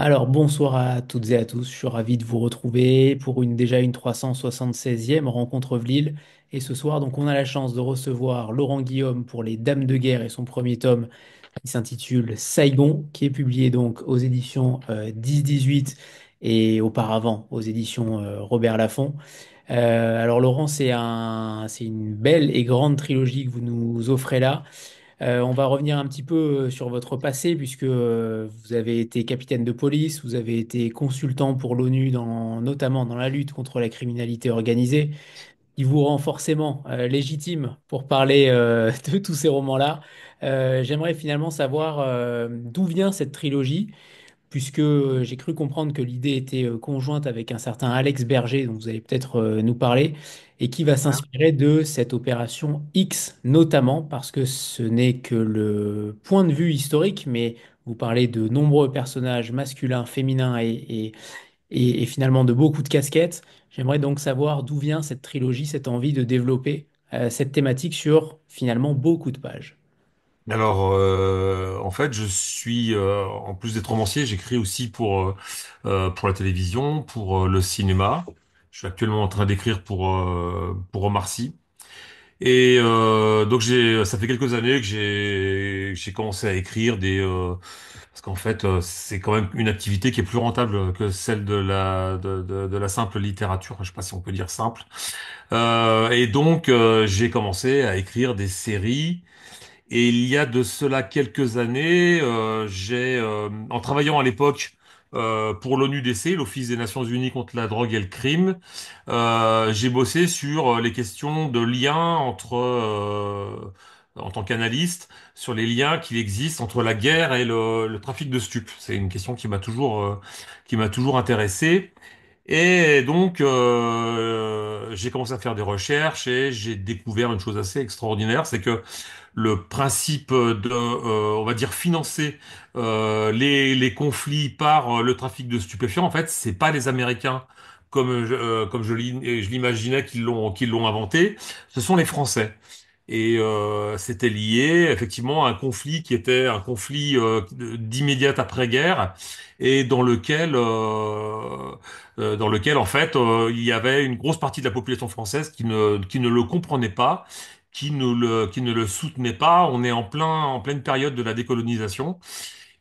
Alors, bonsoir à toutes et à tous. Je suis ravi de vous retrouver pour une 376e rencontre Vlil. Et ce soir, donc, on a la chance de recevoir Laurent Guillaume pour Les Dames de guerre et son premier tome qui s'intitule Saigon, qui est publié donc aux éditions 10-18 et auparavant aux éditions Robert Laffont. Alors, Laurent, c'est une belle et grande trilogie que vous nous offrez là. On va revenir un petit peu sur votre passé, puisque vous avez été capitaine de police, vous avez été consultant pour l'ONU, notamment dans la lutte contre la criminalité organisée, qui vous rend forcément légitime pour parler de tous ces romans-là. J'aimerais finalement savoir d'où vient cette trilogie, puisque j'ai cru comprendre que l'idée était conjointe avec un certain Alex Berger, dont vous allez peut-être nous parler, et qui va s'inspirer de cette opération X, notamment parce que ce n'est que le point de vue historique, mais vous parlez de nombreux personnages masculins, féminins et finalement de beaucoup de casquettes. J'aimerais donc savoir d'où vient cette trilogie, cette envie de développer cette thématique sur finalement beaucoup de pages. Alors, en fait, je suis, en plus d'être romancier, j'écris aussi pour la télévision, pour le cinéma. Je suis actuellement en train d'écrire pour Omar Sy. Et donc ça fait quelques années que j'ai commencé à écrire parce qu'en fait, c'est quand même une activité qui est plus rentable que celle de la simple littérature. Je sais pas si on peut dire simple. Et donc, j'ai commencé à écrire des séries. Et il y a de cela quelques années, en travaillant à l'époque pour l'ONU-DC, l'Office des Nations Unies contre la drogue et le crime, j'ai bossé sur les questions de liens en tant qu'analyste, sur les liens qu'il existe entre la guerre et le trafic de stupes. C'est une question qui m'a toujours intéressé. Et donc, j'ai commencé à faire des recherches et j'ai découvert une chose assez extraordinaire, c'est que le principe on va dire, financer les conflits par le trafic de stupéfiants, en fait, c'est pas les Américains comme je l'imaginais qu'ils l'ont inventé, ce sont les Français. Et c'était lié effectivement à un conflit qui était un conflit d'immédiate après-guerre et dans lequel en fait il y avait une grosse partie de la population française qui ne le comprenait pas, qui ne le soutenait pas. On est en pleine période de la décolonisation.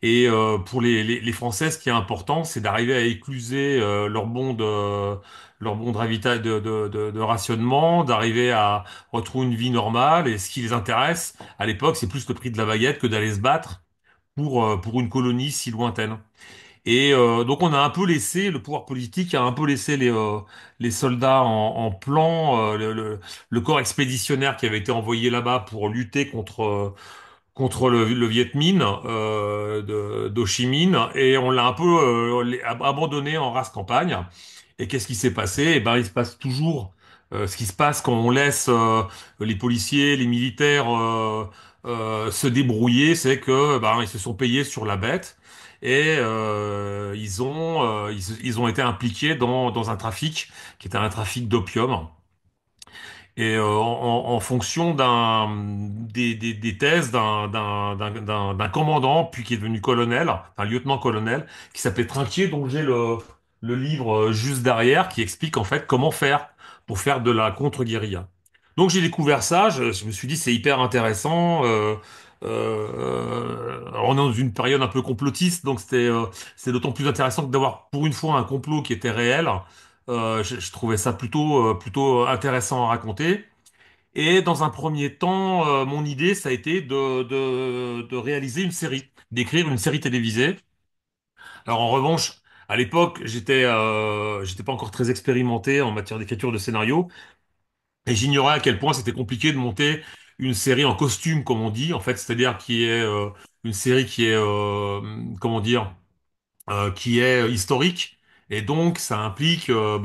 Et pour les Français, ce qui est important, c'est d'arriver à écluser leur bon de de rationnement, d'arriver à retrouver une vie normale. Et ce qui les intéresse, à l'époque, c'est plus le prix de la baguette que d'aller se battre pour une colonie si lointaine. Et donc on a un peu laissé, le pouvoir politique a un peu laissé les soldats en plan, le corps expéditionnaire qui avait été envoyé là-bas pour lutter contre le Viet Minh d'Ho Chi Minh, et on l'a un peu abandonné en race campagne. Et qu'est-ce qui s'est passé? Eh ben, il se passe toujours ce qui se passe quand on laisse les policiers, les militaires se débrouiller, c'est que ben, ils se sont payés sur la bête et ils ont été impliqués dans un trafic qui était un trafic d'opium. Et en fonction des thèses d'un commandant, puis qui est devenu colonel, un lieutenant-colonel, qui s'appelait Trinquier, dont j'ai le livre juste derrière, qui explique en fait comment faire pour faire de la contre-guérilla. Donc j'ai découvert ça, je me suis dit c'est hyper intéressant. On est dans une période un peu complotiste, donc c'est d'autant plus intéressant que d'avoir pour une fois un complot qui était réel. Je trouvais ça plutôt intéressant à raconter. Et dans un premier temps, mon idée, ça a été de réaliser une série, d'écrire une série télévisée. Alors en revanche, à l'époque, j'étais pas encore très expérimenté en matière d'écriture de scénario, et j'ignorais à quel point c'était compliqué de monter une série en costume, comme on dit, en fait, c'est-à-dire qui est une série qui est, comment dire, qui est historique. Et donc, ça implique de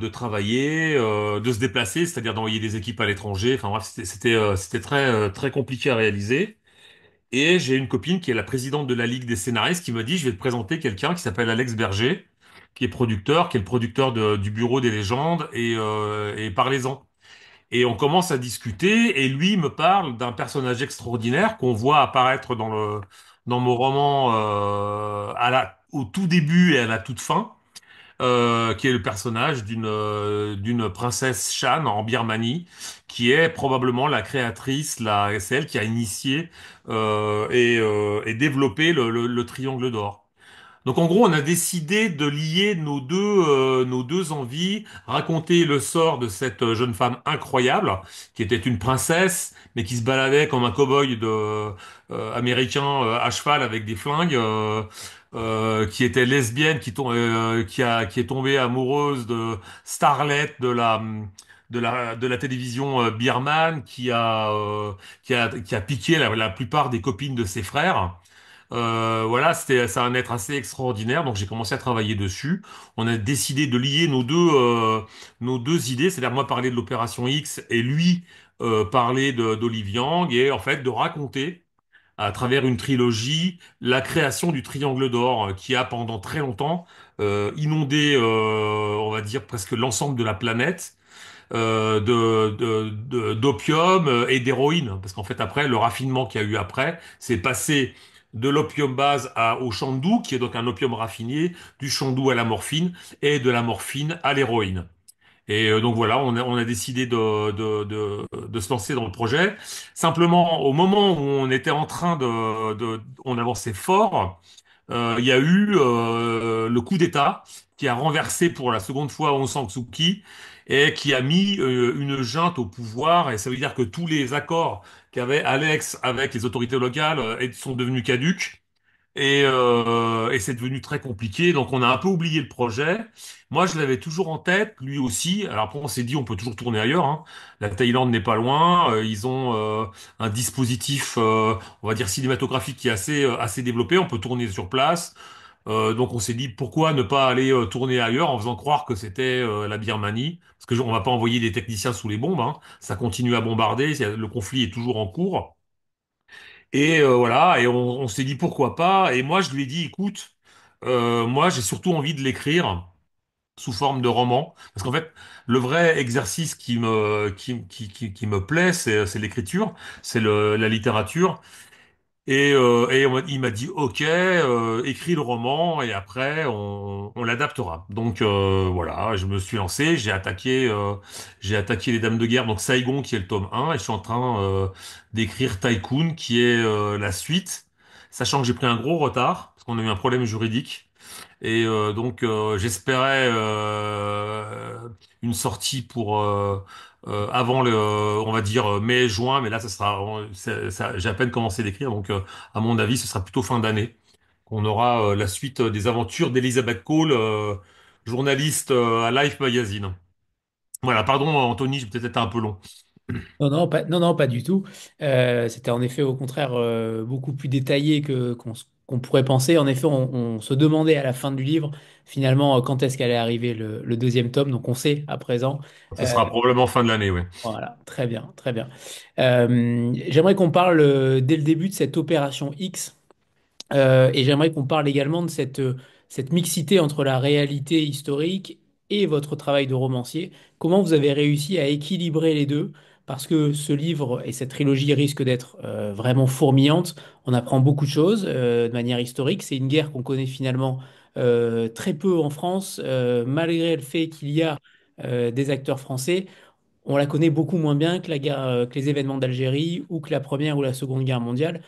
travailler, de se déplacer, c'est-à-dire d'envoyer des équipes à l'étranger. Enfin bref, c'était très compliqué à réaliser. Et j'ai une copine qui est la présidente de la Ligue des scénaristes qui m'a dit, je vais te présenter quelqu'un qui s'appelle Alex Berger, qui est le producteur du Bureau des légendes, et parlez-en. Et on commence à discuter, et lui me parle d'un personnage extraordinaire qu'on voit apparaître dans mon roman au tout début et à la toute fin, qui est le personnage d'une princesse Shan en Birmanie, qui est probablement la créatrice, c'est elle qui a initié et développé le triangle d'or. Donc en gros, on a décidé de lier nos deux envies, raconter le sort de cette jeune femme incroyable, qui était une princesse, mais qui se baladait comme un cow-boy américain à cheval avec des flingues, qui était lesbienne, qui est tombée amoureuse de Starlet de la télévision birmane, qui a piqué la plupart des copines de ses frères. Voilà, ça un être assez extraordinaire, donc j'ai commencé à travailler dessus. On a décidé de lier nos deux idées, c'est-à-dire moi parler de l'opération X et lui parler d'Olive Yang, et en fait de raconter à travers une trilogie la création du Triangle d'Or, qui a pendant très longtemps inondé, on va dire presque l'ensemble de la planète d'opium et d'héroïne. Parce qu'en fait, après, le raffinement qu'il y a eu après, c'est passé de l'opium base au shandou, qui est donc un opium raffiné, du shandou à la morphine, et de la morphine à l'héroïne. Et donc voilà, on a décidé de se lancer dans le projet. Simplement, au moment où on était en train on avançait fort, il y a eu le coup d'État qui a renversé pour la seconde fois Aung San Suu Kyi et qui a mis une junte au pouvoir. Et ça veut dire que tous les accords qu'avait Alex avec les autorités locales sont devenus caducs. Et c'est devenu très compliqué, donc on a un peu oublié le projet. Moi, je l'avais toujours en tête, lui aussi. Alors après, on s'est dit, on peut toujours tourner ailleurs, hein. La Thaïlande n'est pas loin. Ils ont un dispositif, on va dire cinématographique qui est assez développé. On peut tourner sur place. Donc on s'est dit, pourquoi ne pas aller tourner ailleurs en faisant croire que c'était la Birmanie? Parce que on va pas envoyer des techniciens sous les bombes, hein. Ça continue à bombarder. Le conflit est toujours en cours. Et voilà, et on s'est dit pourquoi pas. Et moi, je lui ai dit, écoute, moi, j'ai surtout envie de l'écrire sous forme de roman, parce qu'en fait, le vrai exercice qui me plaît, c'est l'écriture, la littérature. Il m'a dit, OK, écris le roman et après on l'adaptera. Donc voilà, je me suis lancé, j'ai attaqué les Dames de guerre, donc Saigon qui est le tome 1, et je suis en train d'écrire Tycoon qui est la suite, sachant que j'ai pris un gros retard parce qu'on a eu un problème juridique. Et donc j'espérais une sortie pour avant on va dire mai-juin, mais là j'ai à peine commencé d'écrire, donc à mon avis, ce sera plutôt fin d'année qu'on aura la suite des aventures d'Elizabeth Cole, journaliste à Life Magazine. Voilà, pardon Anthony, j'ai peut-être été un peu long. Non, non, pas du tout. C'était en effet au contraire beaucoup plus détaillé qu'on pourrait penser. En effet, on se demandait à la fin du livre, finalement, quand est-ce qu'allait arriver le deuxième tome. Donc on sait à présent. Ce sera probablement fin de l'année, oui. Voilà, très bien, très bien. J'aimerais qu'on parle dès le début de cette opération X. Et j'aimerais qu'on parle également de cette mixité entre la réalité historique et votre travail de romancier. Comment vous avez réussi à équilibrer les deux? Parce que ce livre et cette trilogie risquent d'être vraiment fourmillantes. On apprend beaucoup de choses de manière historique. C'est une guerre qu'on connaît finalement très peu en France, malgré le fait qu'il y a des acteurs français. On la connaît beaucoup moins bien que la guerre, que les événements d'Algérie ou que la Première ou la Seconde Guerre mondiale.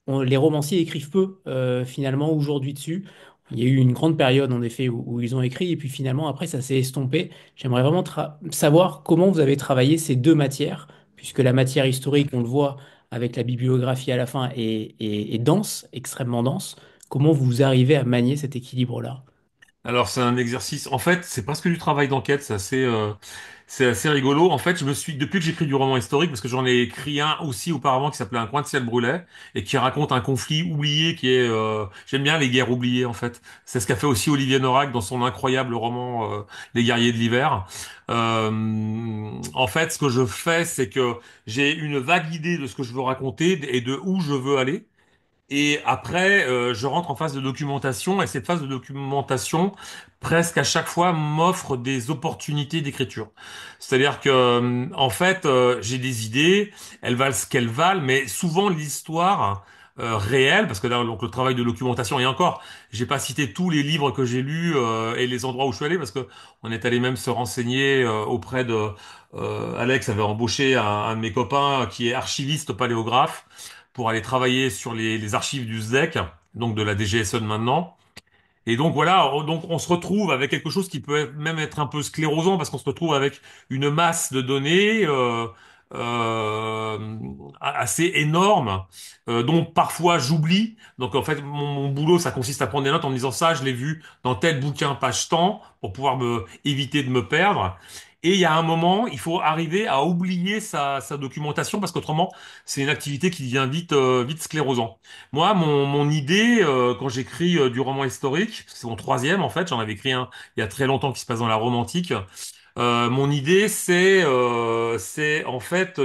Les romanciers écrivent peu finalement aujourd'hui dessus. Il y a eu une grande période en effet où ils ont écrit et puis finalement après ça s'est estompé. J'aimerais vraiment savoir comment vous avez travaillé ces deux matières, puisque la matière historique, on le voit avec la bibliographie à la fin, est dense, extrêmement dense. Comment vous arrivez à manier cet équilibre-là? Alors c'est un exercice. En fait, c'est presque du travail d'enquête. C'est assez rigolo. En fait, depuis que j'écris du roman historique, parce que j'en ai écrit un aussi auparavant qui s'appelait Un coin de ciel brûlait et qui raconte un conflit oublié qui est. J'aime bien les guerres oubliées. En fait, c'est ce qu'a fait aussi Olivier Norac dans son incroyable roman Les guerriers de l'hiver. En fait, ce que je fais, c'est que j'ai une vague idée de ce que je veux raconter et de où je veux aller. Et après, je rentre en phase de documentation et cette phase de documentation, presque à chaque fois, m'offre des opportunités d'écriture. C'est-à-dire que, en fait, j'ai des idées, elles valent ce qu'elles valent, mais souvent l'histoire réel, parce que là, donc, le travail de documentation, et encore, j'ai pas cité tous les livres que j'ai lus et les endroits où je suis allé, parce que on est allé même se renseigner auprès de Alex avait embauché un de mes copains qui est archiviste paléographe pour aller travailler sur les archives du SDEC, donc de la DGSE de maintenant. Et donc voilà, donc on se retrouve avec quelque chose qui peut même être un peu sclérosant parce qu'on se retrouve avec une masse de données assez énorme, dont parfois j'oublie. Donc en fait, mon boulot, ça consiste à prendre des notes en me disant ça, je l'ai vu dans tel bouquin, page tant, pour pouvoir me éviter de me perdre. Et il y a un moment, il faut arriver à oublier sa documentation parce qu'autrement, c'est une activité qui devient vite sclérosant. Moi, mon idée, quand j'écris du roman historique, c'est mon troisième en fait, j'en avais écrit un il y a très longtemps qui se passe dans la Rome antique. Mon idée, c'est en fait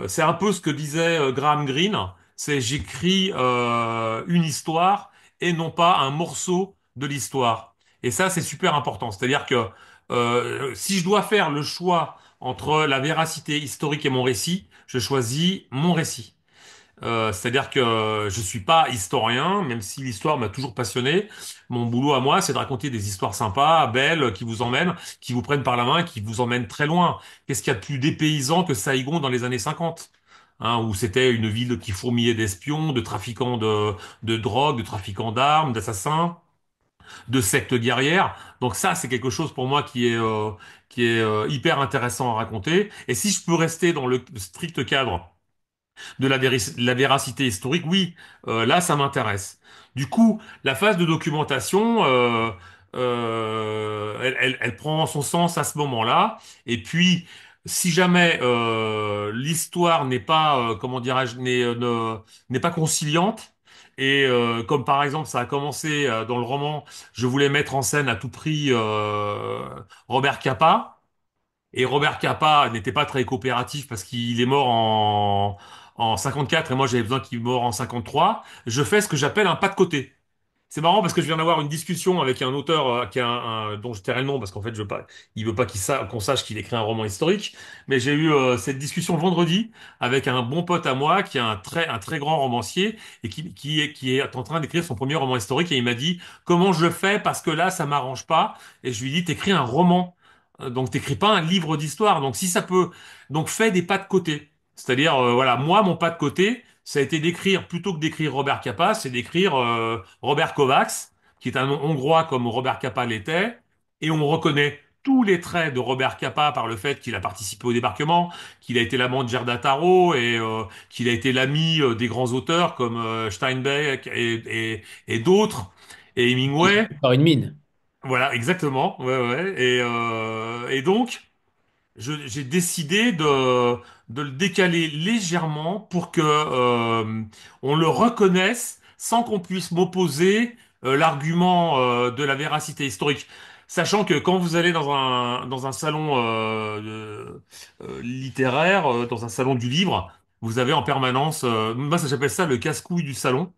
c'est un peu ce que disait Graham Greene, c'est j'écris une histoire et non pas un morceau de l'histoire. Et ça, c'est super important. C'est-à-dire que si je dois faire le choix entre la véracité historique et mon récit, je choisis mon récit. C'est-à-dire que je suis pas historien, même si l'histoire m'a toujours passionné. Mon boulot à moi, c'est de raconter des histoires sympas, belles, qui vous emmènent, qui vous prennent par la main, qui vous emmènent très loin. Qu'est-ce qu'il y a de plus dépaysant que Saigon dans les années 50? Hein, où c'était une ville qui fourmillait d'espions, de trafiquants de drogue, de trafiquants d'armes, d'assassins, de sectes guerrières. Donc ça, c'est quelque chose pour moi qui est hyper intéressant à raconter. Et si je peux rester dans le strict cadre de la véracité historique, oui, là, ça m'intéresse. Du coup, la phase de documentation, elle prend son sens à ce moment-là. Et puis, si jamais l'histoire n'est pas, comment dirais-je, n'est pas conciliante, et comme par exemple, ça a commencé dans le roman, je voulais mettre en scène à tout prix Robert Capa. Et Robert Capa n'était pas très coopératif parce qu'il est mort en 54 et moi j'avais besoin qu'il meure en 53. Je fais ce que j'appelle un pas de côté. C'est marrant parce que je viens d'avoir une discussion avec un auteur qui a dont je tairai le nom parce qu'en fait je veux pas, il veut pas qu'on sache qu'il écrit un roman historique. Mais j'ai eu cette discussion vendredi avec un bon pote à moi qui est un très grand romancier et qui est en train d'écrire son premier roman historique et il m'a dit comment je fais parce que là ça m'arrange pas et je lui dis t'écris un roman. Donc t'écris pas un livre d'histoire. Donc si ça peut, donc fais des pas de côté. C'est-à-dire voilà, moi mon pas de côté, ça a été d'écrire plutôt que d'écrire Robert Capa, c'est d'écrire Robert Kovacs, qui est un nom hongrois comme Robert Capa l'était, et on reconnaît tous les traits de Robert Capa par le fait qu'il a participé au débarquement, qu'il a été l'amant de Gerda Taro et qu'il a été l'ami des grands auteurs comme Steinbeck et d'autres, et Hemingway. Par une mine. Voilà, exactement. Ouais, ouais. Et donc, j'ai décidé de le décaler légèrement pour que on le reconnaisse sans qu'on puisse m'opposer l'argument de la véracité historique. Sachant que quand vous allez dans un salon littéraire, dans un salon du livre, vous avez en permanence, moi ça j'appelle ça le casse-couille du salon.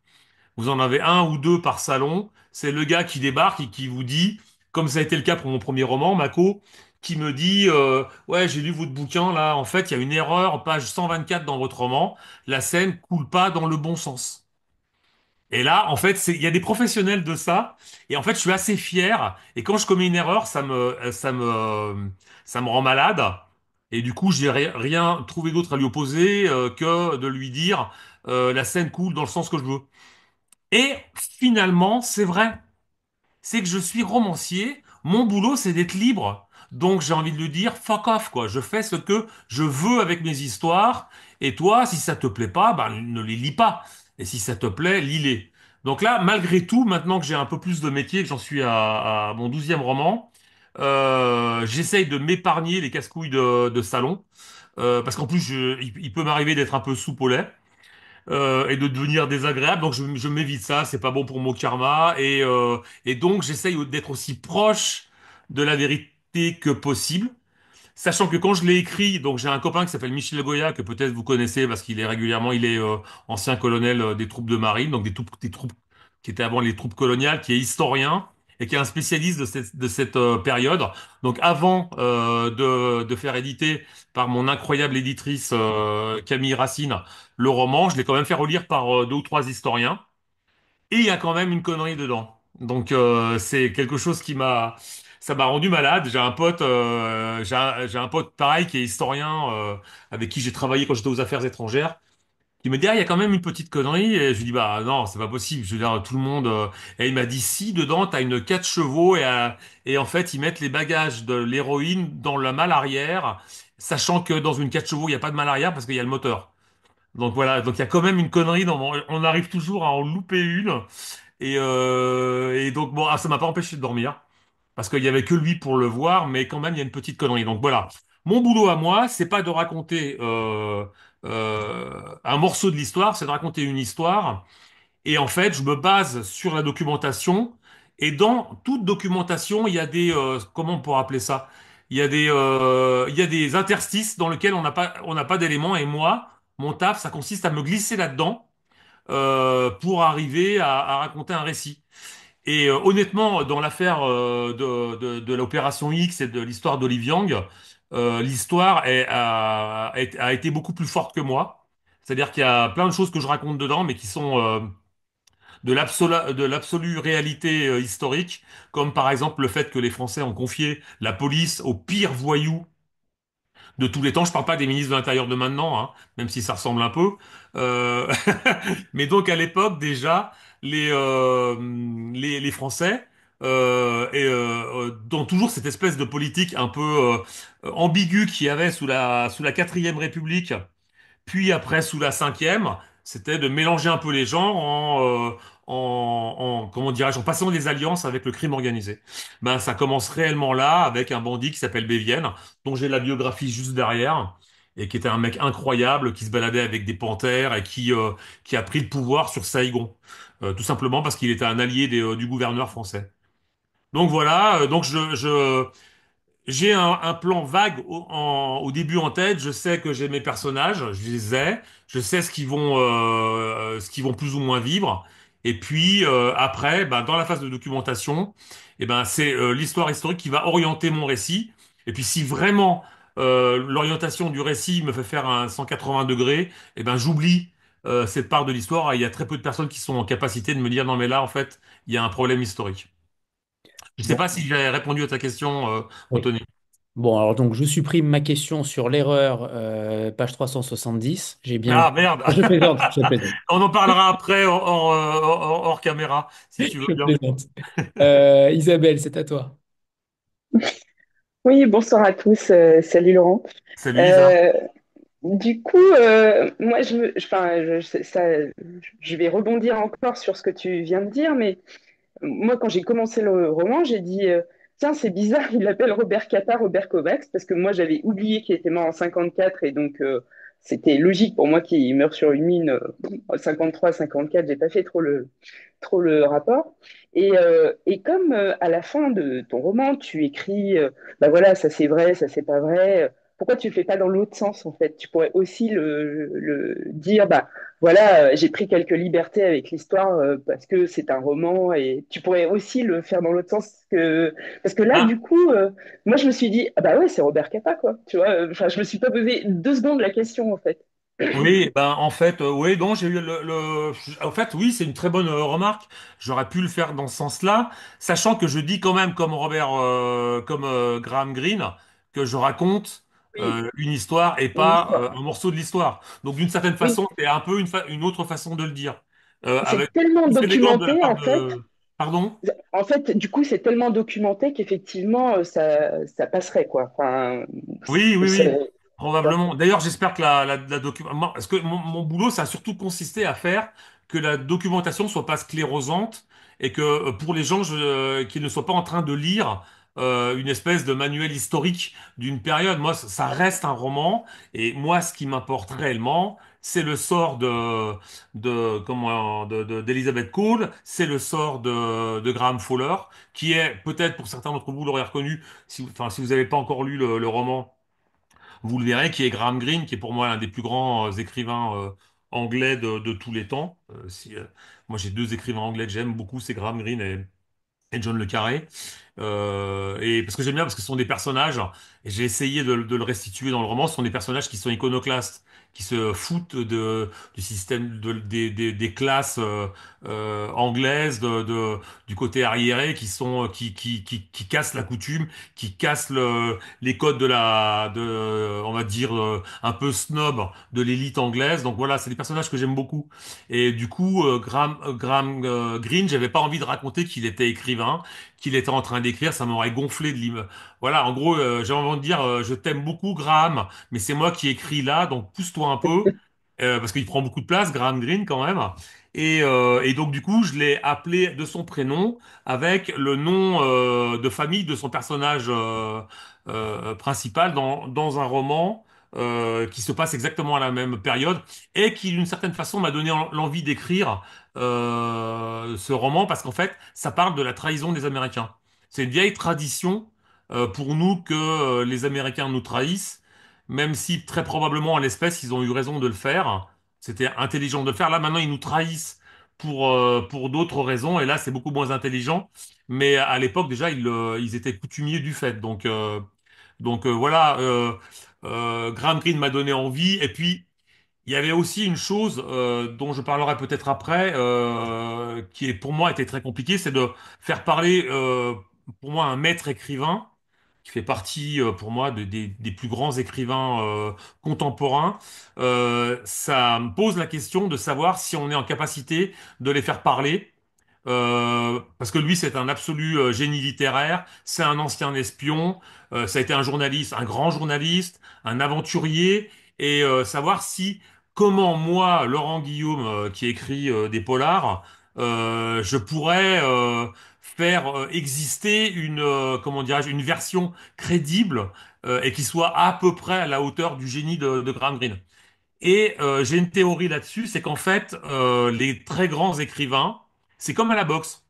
Vous en avez un ou deux par salon. C'est le gars qui débarque et qui vous dit, comme ça a été le cas pour mon premier roman, Mako, qui me dit, ouais, j'ai lu votre bouquin là. En fait, il y a une erreur, page 124 dans votre roman. La scène coule pas dans le bon sens. Et là, en fait, il y a des professionnels de ça. Et en fait, je suis assez fier. Et quand je commets une erreur, ça me rend malade. Et du coup, j'ai rien trouvé d'autre à lui opposer que de lui dire, la scène coule dans le sens que je veux. Et finalement, c'est vrai. C'est que je suis romancier. Mon boulot, c'est d'être libre. Donc, j'ai envie de lui dire, fuck off, quoi. Je fais ce que je veux avec mes histoires. Et toi, si ça te plaît pas, ben, ne les lis pas. Et si ça te plaît, lis-les. Donc là, malgré tout, maintenant que j'ai un peu plus de métier, que j'en suis à mon 12e roman, j'essaye de m'épargner les casse-couilles de salon. Parce qu'en plus, il peut m'arriver d'être un peu soupe au lait et de devenir désagréable. Donc je m'évite ça, c'est pas bon pour mon karma. Et donc j'essaye d'être aussi proche de la vérité que possible. Sachant que quand je l'ai écrit, donc j'ai un copain qui s'appelle Michel Goya, que peut-être vous connaissez parce qu'il est régulièrement, il est ancien colonel des troupes de marine, donc des troupes qui étaient avant les troupes coloniales, qui est historien. et qui est un spécialiste de cette période. Donc avant de faire éditer par mon incroyable éditrice Camille Racine le roman, je l'ai quand même fait relire par deux ou trois historiens. Et il y a quand même une connerie dedans. Donc c'est quelque chose ça m'a rendu malade. J'ai un pote pareil qui est historien avec qui j'ai travaillé quand j'étais aux affaires étrangères. Il me dit, ah, il y a quand même une petite connerie. Et je lui dis, bah non, c'est pas possible. Je veux dire, tout le monde. Et il m'a dit, si, dedans, t'as une 4 chevaux et en fait, ils mettent les bagages de l'héroïne dans la malle arrière, sachant que dans une 4 chevaux, il n'y a pas de malle arrière parce qu'il y a le moteur. Donc voilà, donc il y a quand même une connerie on arrive toujours à en louper une. Et donc bon, ça m'a pas empêché de dormir parce qu'il y avait que lui pour le voir, mais quand même il y a une petite connerie. Donc voilà, mon boulot à moi, c'est pas de raconter un morceau de l'histoire, c'est de raconter une histoire. Et en fait, je me base sur la documentation. Et dans toute documentation, il y a comment on pourrait appeler ça? Il y a des interstices dans lesquels on n'a pas d'éléments. Et moi, mon taf, ça consiste à me glisser là-dedans pour arriver à raconter un récit. Et honnêtement, dans l'affaire de l'opération X et de l'histoire d'Olive Young, l'histoire a été beaucoup plus forte que moi. C'est-à-dire qu'il y a plein de choses que je raconte dedans, mais qui sont de l'absolue réalité historique, comme par exemple le fait que les Français ont confié la police aux pires voyous de tous les temps. Je parle pas des ministres de l'Intérieur de maintenant, hein, même si ça ressemble un peu. Euh, Mais donc à l'époque déjà, les Français dans toujours cette espèce de politique un peu ambiguë qu'il y avait sous la quatrième République puis après, sous la cinquième, c'était de mélanger un peu les genres comment dirais-je, en passant des alliances avec le crime organisé. Ben, ça commence réellement là avec un bandit qui s'appelle Bévienne, dont j'ai la biographie juste derrière, et qui était un mec incroyable, qui se baladait avec des panthères et qui a pris le pouvoir sur Saïgon. Tout simplement parce qu'il était un allié du gouverneur français. Donc voilà, donc j'ai un plan vague au début en tête. Je sais que j'ai mes personnages, je les ai, je sais ce qu'ils vont plus ou moins vivre. Et puis après, ben, dans la phase de documentation, c'est l'histoire historique qui va orienter mon récit. Et puis si vraiment l'orientation du récit me fait faire un 180 degrés, j'oublie cette part de l'histoire. Et il y a très peu de personnes qui sont en capacité de me dire non mais là en fait il y a un problème historique. Je ne sais Bon, pas si j'ai répondu à ta question, oui. Anthony. Bon, alors donc je supprime ma question sur l'erreur, page 370. J'ai bien eu. Ah merde. Je plaisante, je plaisante. On en parlera après hors caméra, si tu veux Je bien. plaisante. Isabelle, c'est à toi. Oui, bonsoir à tous. Salut Laurent. Salut Lisa. Euh, moi, je vais rebondir encore sur ce que tu viens de dire, mais moi, quand j'ai commencé le roman, j'ai dit, tiens, c'est bizarre, il l'appelle Robert Capa, Robert Kovacs, parce que moi, j'avais oublié qu'il était mort en 54, et donc c'était logique pour moi qu'il meure sur une mine 53, 54. J'ai pas fait trop le rapport. Et comme à la fin de ton roman, tu écris, bah voilà, ça c'est vrai, ça c'est pas vrai. Pourquoi tu le fais pas dans l'autre sens en fait? Tu pourrais aussi le dire, bah voilà, j'ai pris quelques libertés avec l'histoire parce que c'est un roman, et tu pourrais aussi le faire dans l'autre sens que parce que là Hein? du coup, moi je me suis dit, ah bah ouais, c'est Robert Capa quoi, tu vois. Enfin, je me suis pas posé 2 secondes la question en fait. Oui, ben en fait, oui, non, j'ai eu en fait, oui, c'est une très bonne remarque. J'aurais pu le faire dans ce sens-là, sachant que je dis quand même, comme Graham Greene, que je raconte Oui, une histoire et une pas histoire. un morceau de l'histoire. Donc d'une certaine Oui, façon, c'est un peu une autre façon de le dire, avec c'est tellement plus élégante de la documenté part en fait. de. Pardon? En fait, du coup, c'est tellement documenté qu'effectivement, ça passerait, quoi. Enfin, Oui, oui, c'est- oui, tu vois. probablement. D'ailleurs, j'espère que la documentation, parce que mon boulot, ça a surtout consisté à faire que la documentation soit pas sclérosante et que pour les gens qui ne soient pas en train de lire une espèce de manuel historique d'une période. Moi, ça reste un roman et moi, ce qui m'importe réellement, c'est le sort d'Elizabeth Cole, c'est le sort de Graham Fowler, qui est peut-être pour certains d'entre vous l'auraient reconnu, si vous n'avez pas encore lu le roman. Vous le verrez, qui est Graham Greene, qui est pour moi l'un des plus grands écrivains anglais de tous les temps. Moi, j'ai deux écrivains anglais que j'aime beaucoup, c'est Graham Greene et John le Carré. Et parce que j'aime bien, parce que ce sont des personnages, et j'ai essayé de le restituer dans le roman, ce sont des personnages qui sont iconoclastes, qui se foutent du système des classes anglaises, du côté arriéré, qui cassent la coutume, qui cassent les codes on va dire, un peu snob de l'élite anglaise. Donc voilà, c'est des personnages que j'aime beaucoup. Et du coup, Graham Greene, j'avais pas envie de raconter qu'il était écrivain, qu'il était en train d'écrire, ça m'aurait gonflé de Voilà, en gros, j'ai envie de dire, je t'aime beaucoup, Graham, mais c'est moi qui écris là, donc pousse-toi un peu, parce qu'il prend beaucoup de place, Graham Greene quand même. Et donc du coup, je l'ai appelé de son prénom avec le nom de famille de son personnage principal dans un roman qui se passe exactement à la même période et qui, d'une certaine façon, m'a donné l'envie d'écrire ce roman parce qu'en fait, ça parle de la trahison des Américains. C'est une vieille tradition pour nous que les Américains nous trahissent, même si très probablement à l'espèce, ils ont eu raison de le faire. C'était intelligent de le faire. Là, maintenant, ils nous trahissent pour d'autres raisons, et là, c'est beaucoup moins intelligent. Mais à l'époque, déjà, ils étaient coutumiers du fait. Donc voilà, Graham Greene m'a donné envie. Et puis, il y avait aussi une chose dont je parlerai peut-être après, qui est pour moi était très compliqué, c'est de faire parler pour moi un maître écrivain qui fait partie pour moi des plus grands écrivains contemporains. Ça me pose la question de savoir si on est en capacité de les faire parler parce que lui, c'est un absolu génie littéraire, c'est un ancien espion, ça a été un journaliste, un grand journaliste, un aventurier, et savoir si, comment moi, Laurent Guillaume, qui écrit des polars, je pourrais faire exister comment dirais-je, une version crédible et qui soit à peu près à la hauteur du génie de Graham Greene. Et j'ai une théorie là-dessus, c'est qu'en fait, les très grands écrivains, c'est comme à la boxe.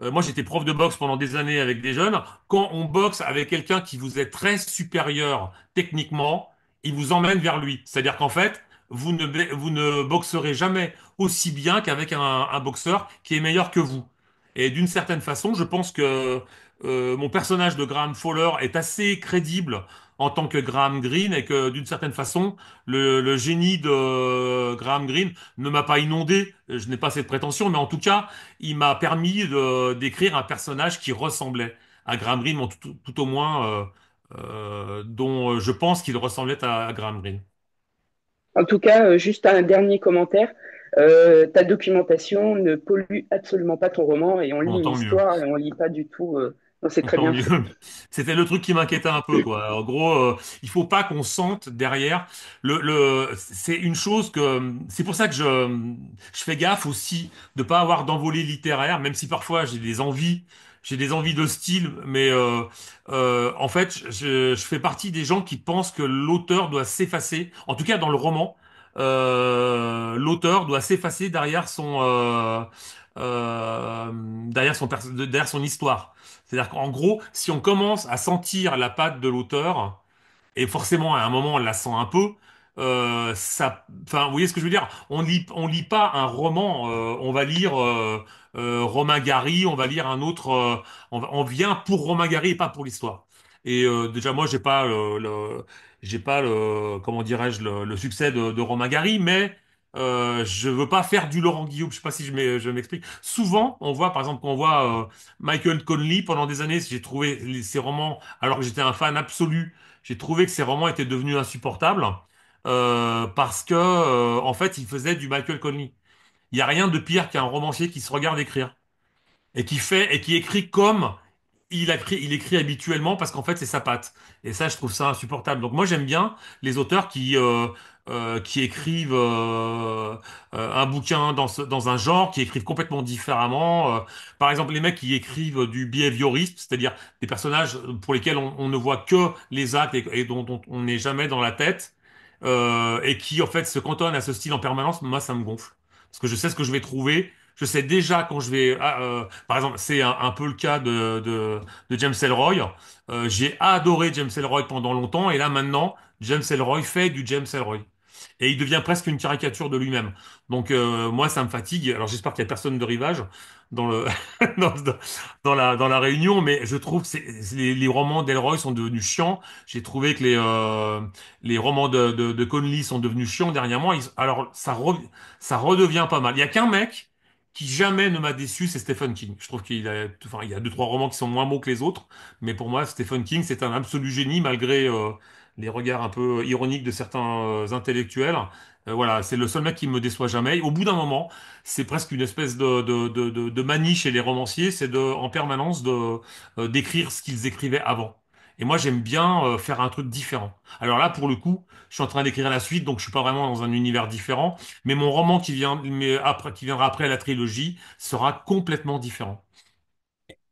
Moi, j'étais prof de boxe pendant des années avec des jeunes. Quand on boxe avec quelqu'un qui vous est très supérieur techniquement, il vous emmène vers lui. C'est-à-dire qu'en fait, vous ne boxerez jamais aussi bien qu'avec un boxeur qui est meilleur que vous. Et d'une certaine façon, je pense que mon personnage de Graham Fowler est assez crédible en tant que Graham Greene et que d'une certaine façon, le génie de Graham Greene ne m'a pas inondé. Je n'ai pas cette prétention, mais en tout cas, il m'a permis d'écrire un personnage qui ressemblait à Graham Greene, tout au moins, dont je pense qu'il ressemblait à Graham Greene. En tout cas, juste un dernier commentaire. Ta documentation ne pollue absolument pas ton roman et on lit Bon, une tant mieux. histoire et on lit pas du tout. Non, c'est très Tant bien mieux. fait. C'était le truc qui m'inquiétait un peu, quoi. En gros, il faut pas qu'on sente derrière c'est une chose c'est pour ça que je fais gaffe aussi de pas avoir d'envolée littéraire, même si parfois j'ai des envies de style, mais en fait, je fais partie des gens qui pensent que l'auteur doit s'effacer. En tout cas, dans le roman, l'auteur doit s'effacer derrière son histoire. C'est-à-dire qu'en gros, si on commence à sentir la patte de l'auteur, et forcément à un moment on la sent un peu, enfin, vous voyez ce que je veux dire? On lit pas un roman, on va lire Romain Gary, on va lire un autre, on vient pour Romain Gary et pas pour l'histoire. Et déjà moi j'ai pas comment dirais-je, le succès de Romain Gary, mais je veux pas faire du Laurent Guillaume. Je sais pas si je m'explique. Souvent, on voit, par exemple, quand on voit Michael Connelly pendant des années, j'ai trouvé ses romans, alors que j'étais un fan absolu, j'ai trouvé que ses romans étaient devenus insupportables parce que, en fait, il faisait du Michael Connelly. Il y a rien de pire qu'un romancier qui se regarde écrire et qui écrit comme il écrit habituellement parce qu'en fait c'est sa patte. Et ça, je trouve ça insupportable. Donc moi j'aime bien les auteurs qui écrivent un bouquin dans un genre, qui écrivent complètement différemment. Par exemple, les mecs qui écrivent du behaviorisme, c'est-à-dire des personnages pour lesquels on ne voit que les actes et dont on n'est jamais dans la tête, et qui en fait se cantonnent à ce style en permanence, moi ça me gonfle. Parce que je sais ce que je vais trouver. Je sais déjà quand je vais, par exemple, c'est un peu le cas de James Ellroy. J'ai adoré James Ellroy pendant longtemps et là maintenant, James Ellroy fait du James Ellroy. et il devient presque une caricature de lui-même. Donc moi, ça me fatigue. Alors j'espère qu'il y a personne de Rivage dans le dans, dans la réunion, mais je trouve que les romans d'Elroy sont devenus chiants. J'ai trouvé que les romans de Connelly sont devenus chiants dernièrement. Alors ça redevient pas mal. Il y a qu'un mec qui jamais ne m'a déçu, c'est Stephen King. Je trouve enfin, il y a deux, trois romans qui sont moins beaux que les autres, mais pour moi, Stephen King, c'est un absolu génie, malgré les regards un peu ironiques de certains intellectuels. Voilà, c'est le seul mec qui me déçoit jamais. Au bout d'un moment, c'est presque une espèce de manie chez les romanciers, c'est en permanence d'écrire ce qu'ils écrivaient avant. Et moi, j'aime bien faire un truc différent. Alors là, pour le coup, je suis en train d'écrire la suite, donc je suis pas vraiment dans un univers différent. Mais mon roman qui viendra après la trilogie sera complètement différent.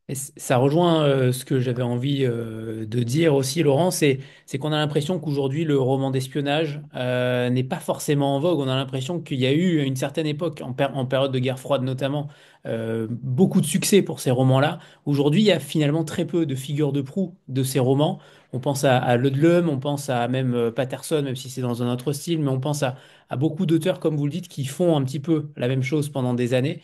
Et ça rejoint ce que j'avais envie de dire aussi, Laurent, c'est qu'on a l'impression qu'aujourd'hui, le roman d'espionnage n'est pas forcément en vogue. On a l'impression qu'il y a eu une certaine époque, en période de guerre froide notamment, beaucoup de succès pour ces romans-là. Aujourd'hui, il y a finalement très peu de figures de proue de ces romans. On pense à Ludlum, on pense à même Patterson, même si c'est dans un autre style, mais on pense à beaucoup d'auteurs, comme vous le dites, qui font un petit peu la même chose pendant des années.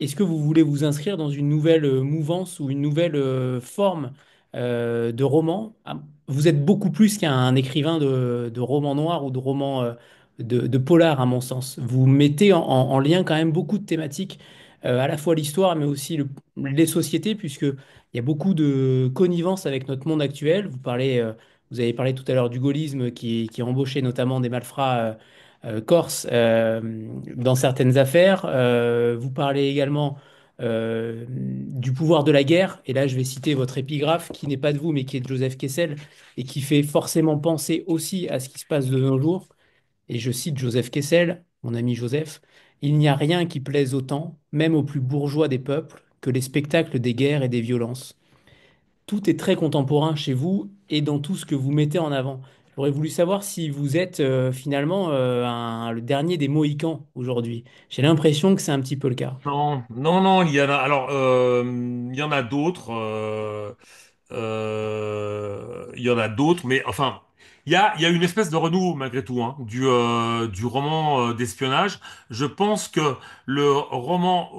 Est-ce que vous voulez vous inscrire dans une nouvelle mouvance ou une nouvelle forme de roman? Ah, vous êtes beaucoup plus qu'un écrivain de romans noirs ou de romans de polar, à mon sens. Vous mettez en lien quand même beaucoup de thématiques, à la fois l'histoire, mais aussi les sociétés, puisque il y a beaucoup de connivence avec notre monde actuel. Vous avez parlé tout à l'heure du gaullisme qui embauchait notamment des malfrats. Corse dans certaines affaires. Vous parlez également du pouvoir de la guerre. Et là, je vais citer votre épigraphe, qui n'est pas de vous, mais qui est de Joseph Kessel, et qui fait forcément penser aussi à ce qui se passe de nos jours. Et je cite Joseph Kessel, mon ami Joseph, il n'y a rien qui plaise autant, même aux plus bourgeois des peuples, que les spectacles des guerres et des violences. Tout est très contemporain chez vous et dans tout ce que vous mettez en avant. J'aurais voulu savoir si vous êtes finalement le dernier des Mohicans aujourd'hui. J'ai l'impression que c'est un petit peu le cas. Non, non, non, il y en a. Alors, il y en a d'autres. Il y en a d'autres, mais enfin, il y a une espèce de renouveau malgré tout, hein, du roman d'espionnage. Je pense que le roman,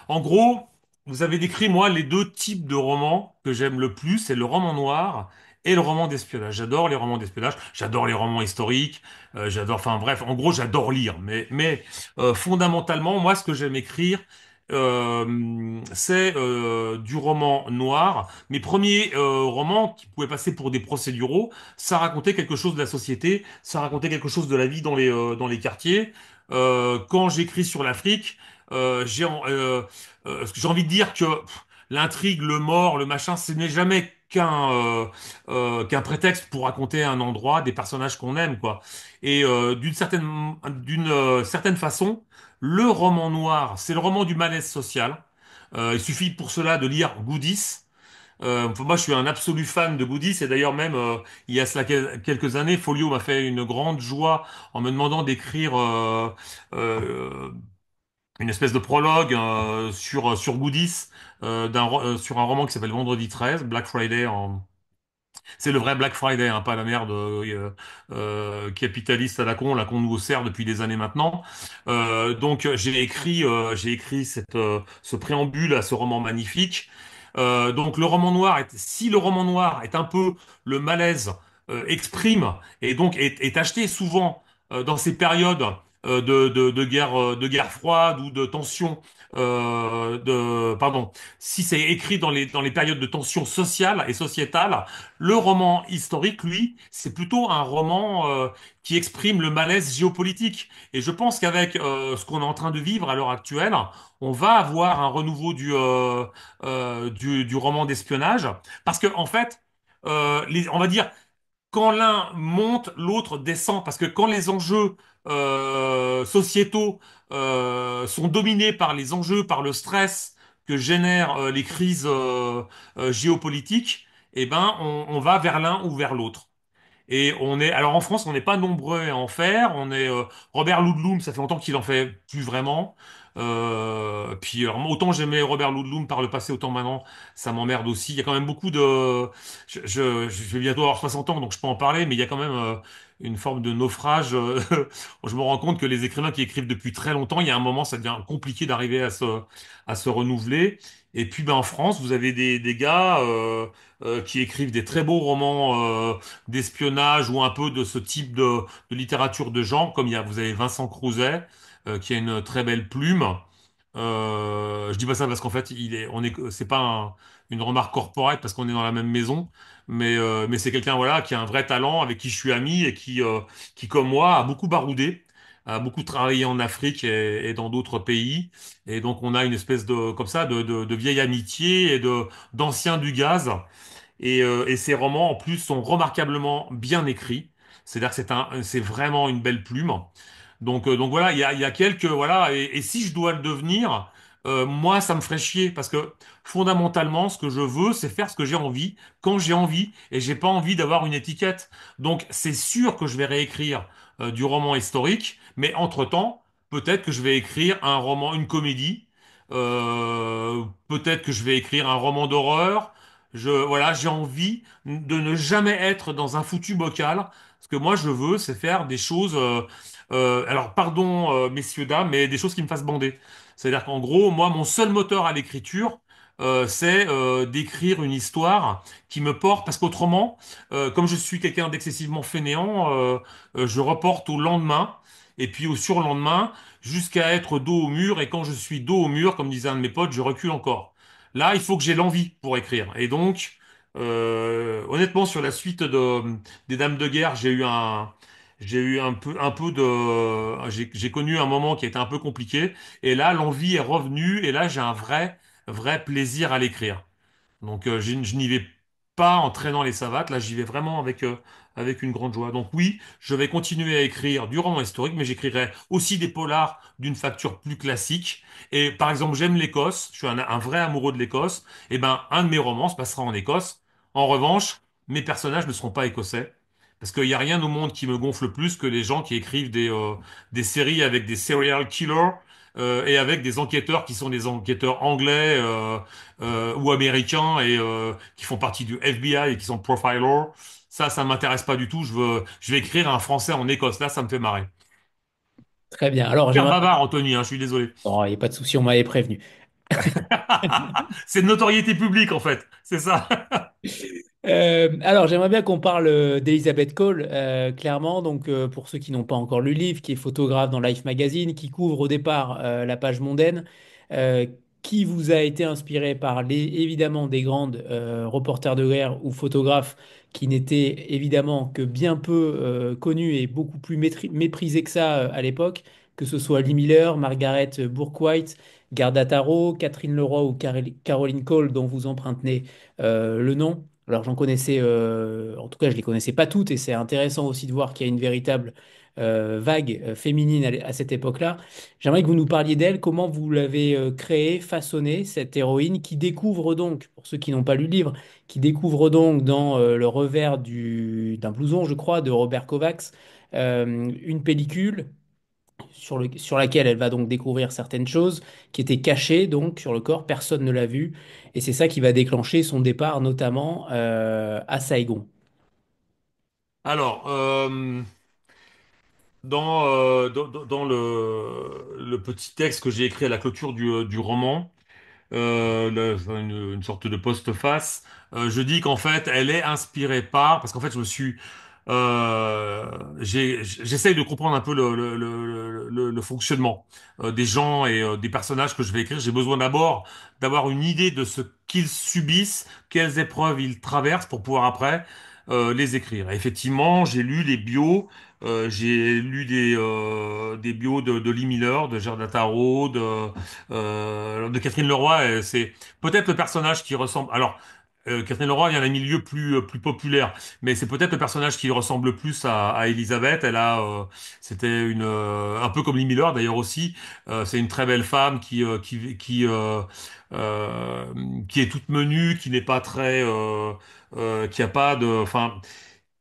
en gros, vous avez décrit moi les deux types de romans que j'aime le plus, c'est le roman noir et le roman d'espionnage. J'adore les romans d'espionnage, j'adore les romans historiques, enfin bref, en gros, j'adore lire. Mais fondamentalement, moi, ce que j'aime écrire c'est du roman noir. Mes premiers romans qui pouvaient passer pour des procéduraux, ça racontait quelque chose de la société, ça racontait quelque chose de la vie dans les quartiers. Quand j'écris sur l'Afrique, j'ai envie de dire que l'intrigue, le mort, le machin, ce n'est jamais qu'un prétexte pour raconter un endroit, des personnages qu'on aime, quoi. Et d'une certaine façon, le roman noir, c'est le roman du malaise social. Il suffit pour cela de lire Goodies. Moi, je suis un absolu fan de Goodies et d'ailleurs même il y a cela quelques années, Folio m'a fait une grande joie en me demandant d'écrire euh, une espèce de prologue sur Goodies sur un roman qui s'appelle Vendredi 13, Black Friday c'est le vrai Black Friday, hein, pas la merde capitaliste à la con nous sert depuis des années maintenant. Donc j'ai écrit ce préambule à ce roman magnifique. Donc le roman noir, si le roman noir est un peu le malaise exprime et donc est acheté souvent dans ces périodes de guerre froide ou de tension, pardon, si c'est écrit dans les périodes de tension sociale et sociétale, le roman historique, lui, c'est plutôt un roman qui exprime le malaise géopolitique. Et je pense qu'avec ce qu'on est en train de vivre à l'heure actuelle, on va avoir un renouveau du roman d'espionnage. Parce que, en fait, on va dire, quand l'un monte, l'autre descend. Parce que quand les enjeux sociétaux sont dominés par les enjeux, par le stress que génèrent les crises géopolitiques, eh ben, on va vers l'un ou vers l'autre. Et alors en France, on n'est pas nombreux à en faire. Robert Ludlum, ça fait longtemps qu'il en fait plus vraiment. Puis alors, autant j'aimais Robert Ludlum par le passé, autant maintenant ça m'emmerde aussi. Il y a quand même beaucoup de, je vais bientôt avoir 60 ans, donc je peux en parler, mais il y a quand même une forme de naufrage. Je me rends compte que les écrivains qui écrivent depuis très longtemps, il y a un moment, ça devient compliqué d'arriver à se renouveler. Et puis, ben, en France, vous avez des gars qui écrivent des très beaux romans d'espionnage ou un peu de ce type de littérature de genre, comme vous avez Vincent Crouzet, qui a une très belle plume. Je dis pas ça parce qu'en fait, c'est pas une remarque corporate parce qu'on est dans la même maison, mais c'est quelqu'un voilà qui a un vrai talent, avec qui je suis ami et qui comme moi a beaucoup baroudé, a beaucoup travaillé en Afrique et dans d'autres pays, et donc on a une espèce de comme ça de vieille amitié et de d'anciens du gaz. Et ces romans, en plus, sont remarquablement bien écrits. C'est-à-dire que c'est vraiment une belle plume. Donc voilà, il y a quelques, voilà, et si je dois le devenir, moi, ça me ferait chier parce que fondamentalement, ce que je veux, c'est faire ce que j'ai envie, quand j'ai envie, et j'ai pas envie d'avoir une étiquette. Donc c'est sûr que je vais réécrire du roman historique, mais entre-temps, peut-être que je vais écrire un roman, une comédie, peut-être que je vais écrire un roman d'horreur. Voilà, j'ai envie de ne jamais être dans un foutu bocal. Ce que moi je veux, c'est faire des choses. Alors pardon, messieurs dames, mais des choses qui me fassent bander. C'est-à-dire qu'en gros, moi, mon seul moteur à l'écriture, c'est d'écrire une histoire qui me porte, parce qu'autrement, comme je suis quelqu'un d'excessivement fainéant, je reporte au lendemain, et puis au surlendemain, jusqu'à être dos au mur, et quand je suis dos au mur, comme disait un de mes potes, je recule encore. Là, il faut que j'ai l'envie pour écrire. Et donc, honnêtement, sur la suite des Dames de guerre, j'ai eu un peu j'ai connu un moment qui a été un peu compliqué, et là, l'envie est revenue, et là, j'ai un vrai plaisir à l'écrire. Donc, je n'y vais pas en traînant les savates. Là, j'y vais vraiment avec une grande joie. Donc oui, je vais continuer à écrire du roman historique, mais j'écrirai aussi des polars d'une facture plus classique. Et par exemple, j'aime l'Écosse. Je suis un vrai amoureux de l'Écosse. Et ben, un de mes romans se passera en Écosse. En revanche, mes personnages ne seront pas écossais. Parce qu'il n'y a rien au monde qui me gonfle plus que les gens qui écrivent des séries avec des serial killers et avec des enquêteurs qui sont des enquêteurs anglais ou américains et qui font partie du FBI et qui sont profilers. Ça m'intéresse pas du tout. Je vais écrire un Français en Écosse. Là, ça me fait marrer. Très bien. Alors, Super j'aimerais... bavard, Anthony, hein, je suis désolé. Oh, il n'y a pas de souci, on m'avait prévenu. C'est de notoriété publique, en fait. C'est ça. Alors, j'aimerais bien qu'on parle d'Elizabeth Cole, clairement. Donc, pour ceux qui n'ont pas encore lu le livre, qui est photographe dans Life Magazine, qui couvre au départ la page mondaine, euh, qui vous a été inspiré par évidemment des grandes reporters de guerre ou photographes qui n'étaient évidemment que bien peu connus et beaucoup plus méprisés que ça à l'époque, que ce soit Lee Miller, Margaret Bourke-White, Garda Taro, Catherine Leroy ou Caroline Cole, dont vous empruntez le nom. Alors j'en connaissais, en tout cas je les connaissais pas toutes et c'est intéressant aussi de voir qu'il y a une véritable vague féminine à cette époque-là. J'aimerais que vous nous parliez d'elle, comment vous l'avez créée, façonnée, cette héroïne qui découvre donc, pour ceux qui n'ont pas lu le livre, qui découvre donc dans le revers d'un blouson, je crois, de Robert Kovacs, une pellicule sur laquelle elle va donc découvrir certaines choses qui étaient cachées donc sur le corps, personne ne l'a vu, et c'est ça qui va déclencher son départ notamment à Saigon. Alors, dans le petit texte que j'ai écrit à la clôture du roman, une sorte de postface. Je dis qu'en fait, elle est inspirée par, parce qu'en fait, j'essaye de comprendre un peu le fonctionnement des gens et des personnages que je vais écrire. J'ai besoin d'abord d'avoir une idée de ce qu'ils subissent, quelles épreuves ils traversent pour pouvoir après les écrire. Et effectivement, j'ai lu les bios. J'ai lu des bios de Lee Miller, de Gerda Taro, de Catherine Leroy. C'est peut-être le personnage qui ressemble. Alors, Catherine Leroy vient d'un milieu plus populaire, mais c'est peut-être le personnage qui ressemble le plus à Elisabeth. C'était un peu comme Lee Miller d'ailleurs aussi. C'est une très belle femme qui est toute menue, qui n'est pas très, qui a pas de, enfin.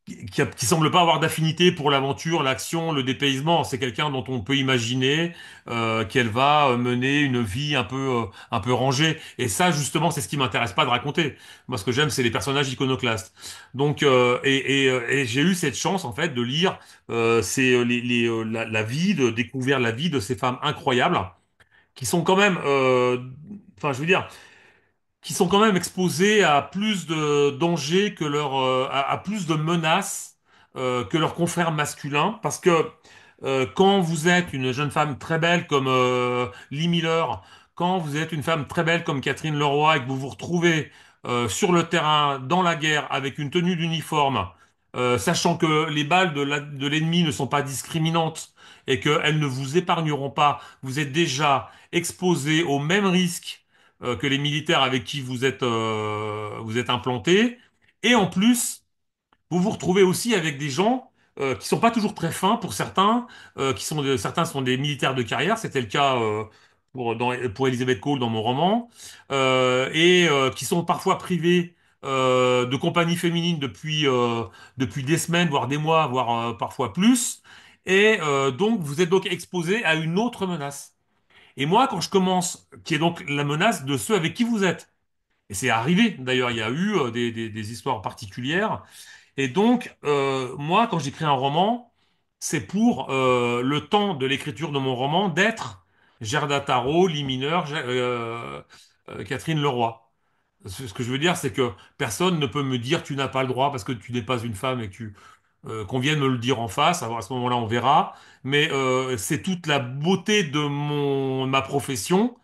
qui semble pas avoir d'affinité pour l'aventure, l'action, le dépaysement. C'est quelqu'un dont on peut imaginer qu'elle va mener une vie un peu rangée. Et ça, justement, c'est ce qui m'intéresse pas de raconter. Moi, ce que j'aime, c'est les personnages iconoclastes. Donc, et j'ai eu cette chance, en fait, de lire la vie, de découvrir la vie de ces femmes incroyables, qui sont quand même, enfin, je veux dire qui sont quand même exposés à plus de dangers que à plus de menaces que leurs confrères masculins, parce que quand vous êtes une jeune femme très belle comme Lee Miller, quand vous êtes une femme très belle comme Catherine Leroy et que vous vous retrouvez sur le terrain dans la guerre avec une tenue d'uniforme, sachant que les balles de l'ennemi ne sont pas discriminantes et qu'elles ne vous épargneront pas, vous êtes déjà exposé au même risque que les militaires avec qui vous êtes implanté. Et en plus, vous vous retrouvez aussi avec des gens qui sont pas toujours très fins pour certains, certains sont des militaires de carrière, c'était le cas pour Elizabeth Cole dans mon roman, et qui sont parfois privés de compagnie féminine depuis des semaines, voire des mois, voire parfois plus. Et donc, vous êtes donc exposé à une autre menace. Et moi, quand je commence, qui est donc la menace de ceux avec qui vous êtes, et c'est arrivé, d'ailleurs, il y a eu des histoires particulières, et donc, moi, quand j'écris un roman, c'est pour le temps de l'écriture de mon roman d'être Gerda Taro, Lee Mineur, Catherine Leroy. Ce que je veux dire, c'est que personne ne peut me dire tu n'as pas le droit parce que tu n'es pas une femme et que qu'on vienne me le dire en face. Alors à ce moment-là, on verra. Mais c'est toute la beauté de ma profession,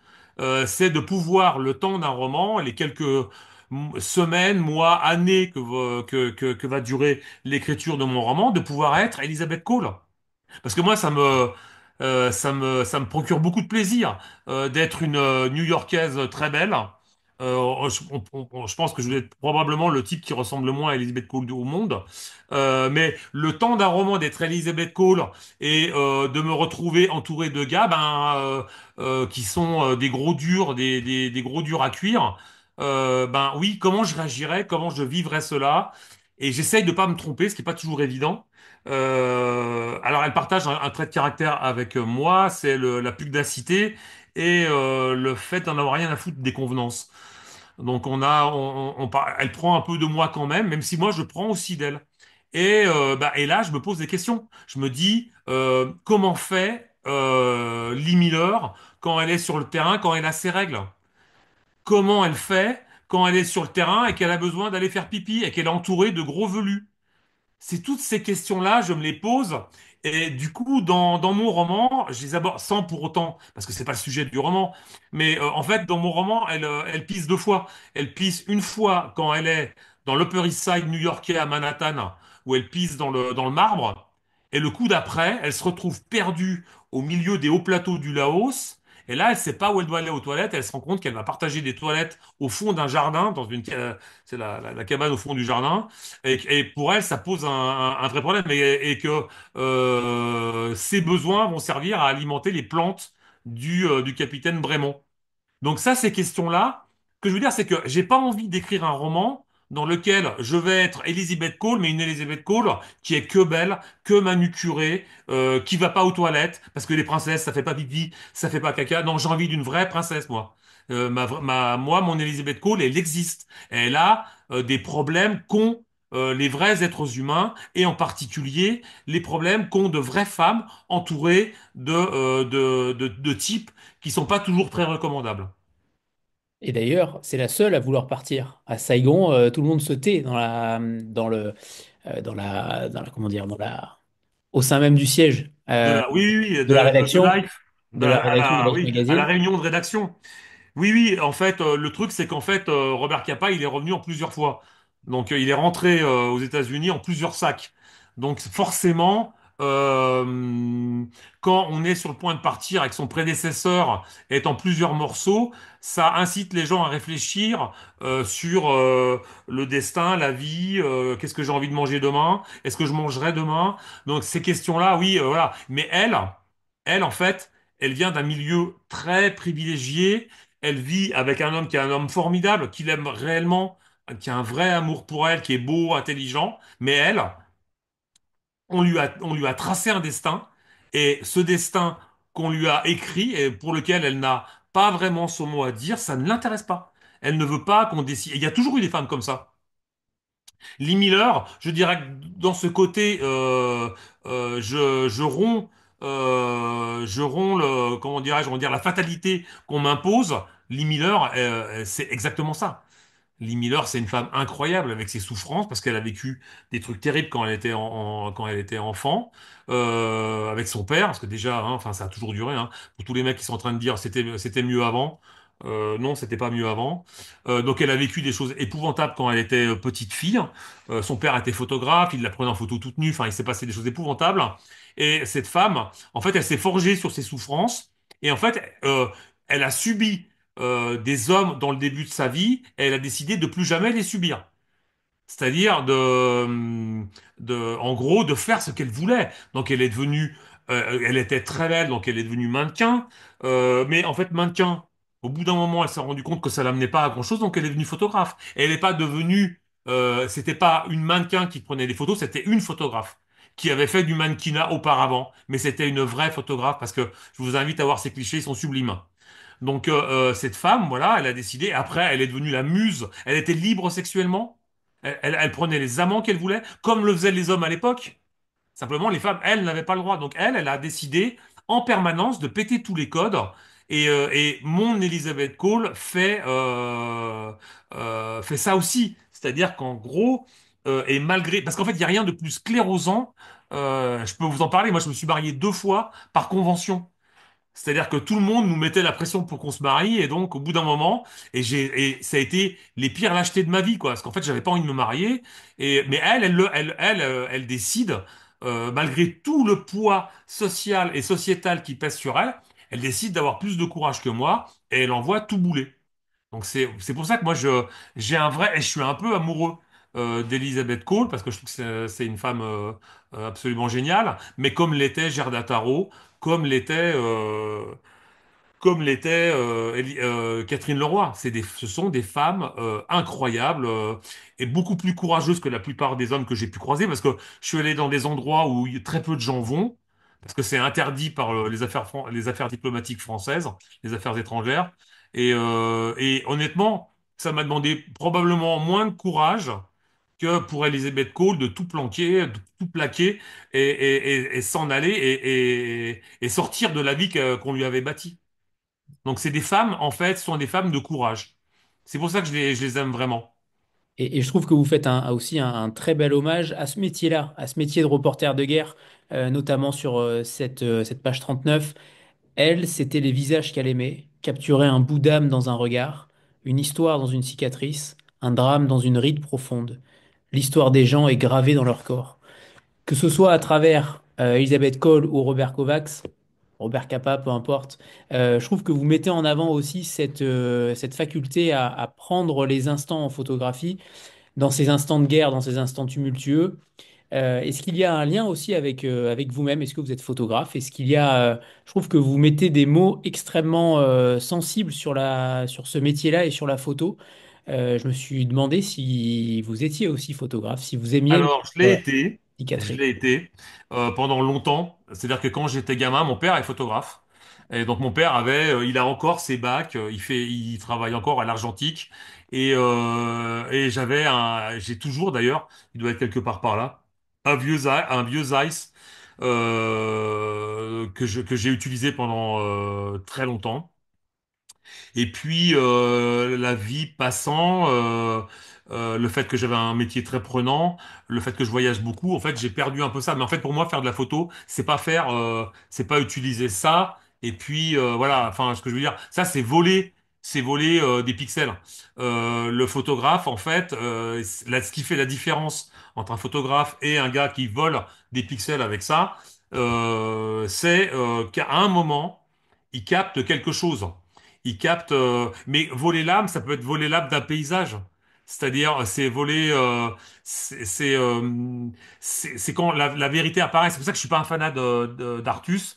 c'est de pouvoir le temps d'un roman, les quelques semaines, mois, années que va durer l'écriture de mon roman, de pouvoir être Elizabeth Cole. Parce que moi, ça me procure beaucoup de plaisir d'être une New-Yorkaise très belle. Je pense que je vais être probablement le type qui ressemble le moins à Elizabeth Cole au monde. Mais le temps d'un roman d'être Elizabeth Cole et de me retrouver entouré de gars qui sont des gros durs, des gros durs à cuire, ben oui, comment je réagirais, comment je vivrais cela? Et j'essaye de pas me tromper, ce qui est pas toujours évident. Alors, elle partage un trait de caractère avec moi, c'est la pugnacité et le fait d'en avoir rien à foutre des convenances. Donc, elle prend un peu de moi quand même, même si moi je prends aussi d'elle. Et là, je me pose des questions. Je me dis, comment fait Lee Miller quand elle est sur le terrain, quand elle a ses règles? Comment elle fait quand elle est sur le terrain et qu'elle a besoin d'aller faire pipi et qu'elle est entourée de gros velus? C'est toutes ces questions-là, je me les pose. Et du coup, dans mon roman, je les aborde sans pour autant, parce que c'est pas le sujet du roman, mais en fait, dans mon roman, elle pisse deux fois. Elle pisse une fois quand elle est dans l'Upper East Side new-yorkais à Manhattan, où elle pisse dans le marbre. Et le coup d'après, elle se retrouve perdue au milieu des hauts plateaux du Laos. Et là, elle sait pas où elle doit aller aux toilettes. Elle se rend compte qu'elle va partager des toilettes au fond d'un jardin, c'est la cabane au fond du jardin. Et pour elle, ça pose un vrai problème et que ses besoins vont servir à alimenter les plantes du capitaine Brémond. Donc ça, ces questions-là, ce que je veux dire, c'est que j'ai pas envie d'écrire un roman dans lequel je vais être Elizabeth Cole, mais une Elizabeth Cole qui est que belle, que manucurée, qui va pas aux toilettes, parce que les princesses, ça fait pas pipi, ça fait pas caca. Non, j'ai envie d'une vraie princesse, moi. Moi, mon Elizabeth Cole, elle existe. Elle a des problèmes qu'ont les vrais êtres humains, et en particulier les problèmes qu'ont de vraies femmes entourées de types qui sont pas toujours très recommandables. Et d'ailleurs, c'est la seule à vouloir partir. À Saigon, tout le monde se tait comment dire, au sein même du siège Oui, oui, oui, de la de rédaction, Life, de la rédaction de Life oui, à la Magazine. réunion de rédaction. Oui, oui, en fait, le truc, c'est qu'en fait, Robert Capa, il est revenu en plusieurs fois. Donc, il est rentré aux États-Unis en plusieurs sacs. Donc, forcément, quand on est sur le point de partir et que son prédécesseur est en plusieurs morceaux, ça incite les gens à réfléchir sur le destin, la vie, qu'est-ce que j'ai envie de manger demain, est-ce que je mangerai demain? Donc, ces questions-là, oui, voilà. Mais elle, en fait, elle vient d'un milieu très privilégié. Elle vit avec un homme qui est un homme formidable, qui l'aime réellement, qui a un vrai amour pour elle, qui est beau, intelligent. Mais elle, on lui a tracé un destin, et ce destin qu'on lui a écrit et pour lequel elle n'a pas vraiment son mot à dire, ça ne l'intéresse pas. Elle ne veut pas qu'on décide. Et il y a toujours eu des femmes comme ça. Lee Miller, je dirais que dans ce côté, je romps comment dirais-je, on va dire la fatalité qu'on m'impose. Lee Miller, c'est exactement ça. Lee Miller, c'est une femme incroyable avec ses souffrances parce qu'elle a vécu des trucs terribles quand elle était quand elle était enfant avec son père parce que déjà, hein, enfin ça a toujours duré. Hein, pour tous les mecs qui sont en train de dire c'était mieux avant, non, c'était pas mieux avant. Donc elle a vécu des choses épouvantables quand elle était petite fille. Son père était photographe, il la prenait en photo toute nue. Enfin, il s'est passé des choses épouvantables. Et cette femme, en fait, elle s'est forgée sur ses souffrances et en fait, elle a subi des hommes dans le début de sa vie, et elle a décidé de plus jamais les subir. C'est-à-dire en gros, de faire ce qu'elle voulait. Donc elle est devenue, elle était très belle, donc elle est devenue mannequin. Mais en fait, mannequin, au bout d'un moment, elle s'est rendue compte que ça l'amenait pas à grand-chose, donc elle est devenue photographe. Et elle n'est pas devenue, c'était pas une mannequin qui prenait des photos, c'était une photographe qui avait fait du mannequinat auparavant, mais c'était une vraie photographe parce que je vous invite à voir ces clichés, ils sont sublimes. Donc cette femme, voilà, elle a décidé. Après, elle est devenue la muse. Elle était libre sexuellement. Elle prenait les amants qu'elle voulait, comme le faisaient les hommes à l'époque. Simplement, les femmes, elles, n'avaient pas le droit. Donc elle a décidé en permanence de péter tous les codes. Et mon Elizabeth Cole fait ça aussi. C'est-à-dire qu'en gros, et malgré, parce qu'en fait, il n'y a rien de plus sclérosant. Je peux vous en parler. Moi, je me suis marié 2 fois par convention. C'est-à-dire que tout le monde nous mettait la pression pour qu'on se marie et donc au bout d'un moment et ça a été les pires lâchetés de ma vie quoi parce qu'en fait j'avais pas envie de me marier et mais elle décide malgré tout le poids social et sociétal qui pèse sur elle, elle décide d'avoir plus de courage que moi et elle envoie tout bouler. Donc c'est pour ça que moi je j'ai un vrai et je suis un peu amoureux d'Elizabeth Cole parce que je trouve que c'est une femme absolument géniale, mais comme l'était Gerda Taro, comme l'était Catherine Leroy. Ce sont des femmes incroyables et beaucoup plus courageuses que la plupart des hommes que j'ai pu croiser parce que je suis allé dans des endroits où très peu de gens vont parce que c'est interdit par les affaires diplomatiques françaises, les affaires étrangères. Et honnêtement, ça m'a demandé probablement moins de courage que pour Elizabeth Cole de tout planquer, de tout plaquer et s'en aller et sortir de la vie qu'on lui avait bâtie. Donc c'est des femmes, en fait, sont des femmes de courage. C'est pour ça que je les aime vraiment. Et je trouve que vous faites aussi un très bel hommage à ce métier-là, à ce métier de reporter de guerre, notamment sur cette page 39. Elle, c'était les visages qu'elle aimait, capturer un bout d'âme dans un regard, une histoire dans une cicatrice, un drame dans une ride profonde. L'histoire des gens est gravée dans leur corps. Que ce soit à travers Elisabeth Cole ou Robert Kovacs, Robert Capa, peu importe, je trouve que vous mettez en avant aussi cette faculté à prendre les instants en photographie, dans ces instants de guerre, dans ces instants tumultueux. Est-ce qu'il y a un lien aussi avec vous-même? Est-ce que vous êtes photographe? Est-ce qu'il y a, je trouve que vous mettez des mots extrêmement sensibles sur ce métier-là et sur la photo. Je me suis demandé si vous étiez aussi photographe, si vous aimiez Alors, euh, je cicatrice. l'ai été pendant longtemps. C'est-à-dire que quand j'étais gamin, mon père est photographe. Et donc mon père il a encore ses bacs, il travaille encore à l'argentique. Et j'ai toujours d'ailleurs, il doit être quelque part par là, un vieux Zeiss que j'ai utilisé pendant très longtemps. Et puis la vie passant, le fait que j'avais un métier très prenant, le fait que je voyage beaucoup, en fait j'ai perdu un peu ça. Mais en fait pour moi faire de la photo, c'est pas utiliser ça. Et puis voilà, enfin ce que je veux dire, ça c'est voler des pixels. Le photographe en fait, ce qui fait la différence entre un photographe et un gars qui vole des pixels avec ça, c'est qu'à un moment il capte quelque chose. Il capte, mais voler l'âme, ça peut être voler l'âme d'un paysage. C'est-à-dire, c'est voler, c'est quand la vérité apparaît. C'est pour ça que je suis pas un fanat d'Artus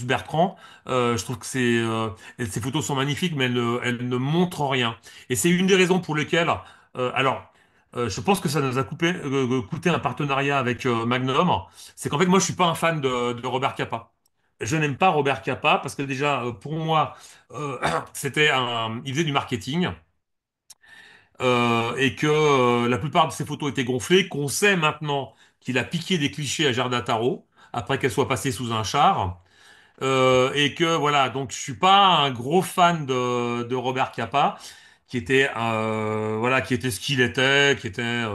Bertrand. Je trouve que ces photos sont magnifiques, mais elles ne montrent rien. Et c'est une des raisons pour lesquelles, alors, je pense que ça nous a coûté un partenariat avec Magnum. C'est qu'en fait, moi, je suis pas un fan de Robert Capa. Je n'aime pas Robert Capa parce que déjà, pour moi, il faisait du marketing et que la plupart de ses photos étaient gonflées. Qu'on sait maintenant qu'il a piqué des clichés à Gerda Taro après qu'elle soit passée sous un char. Et que voilà, donc je suis pas un gros fan de Robert Capa, qui était ce qu'il était, qui était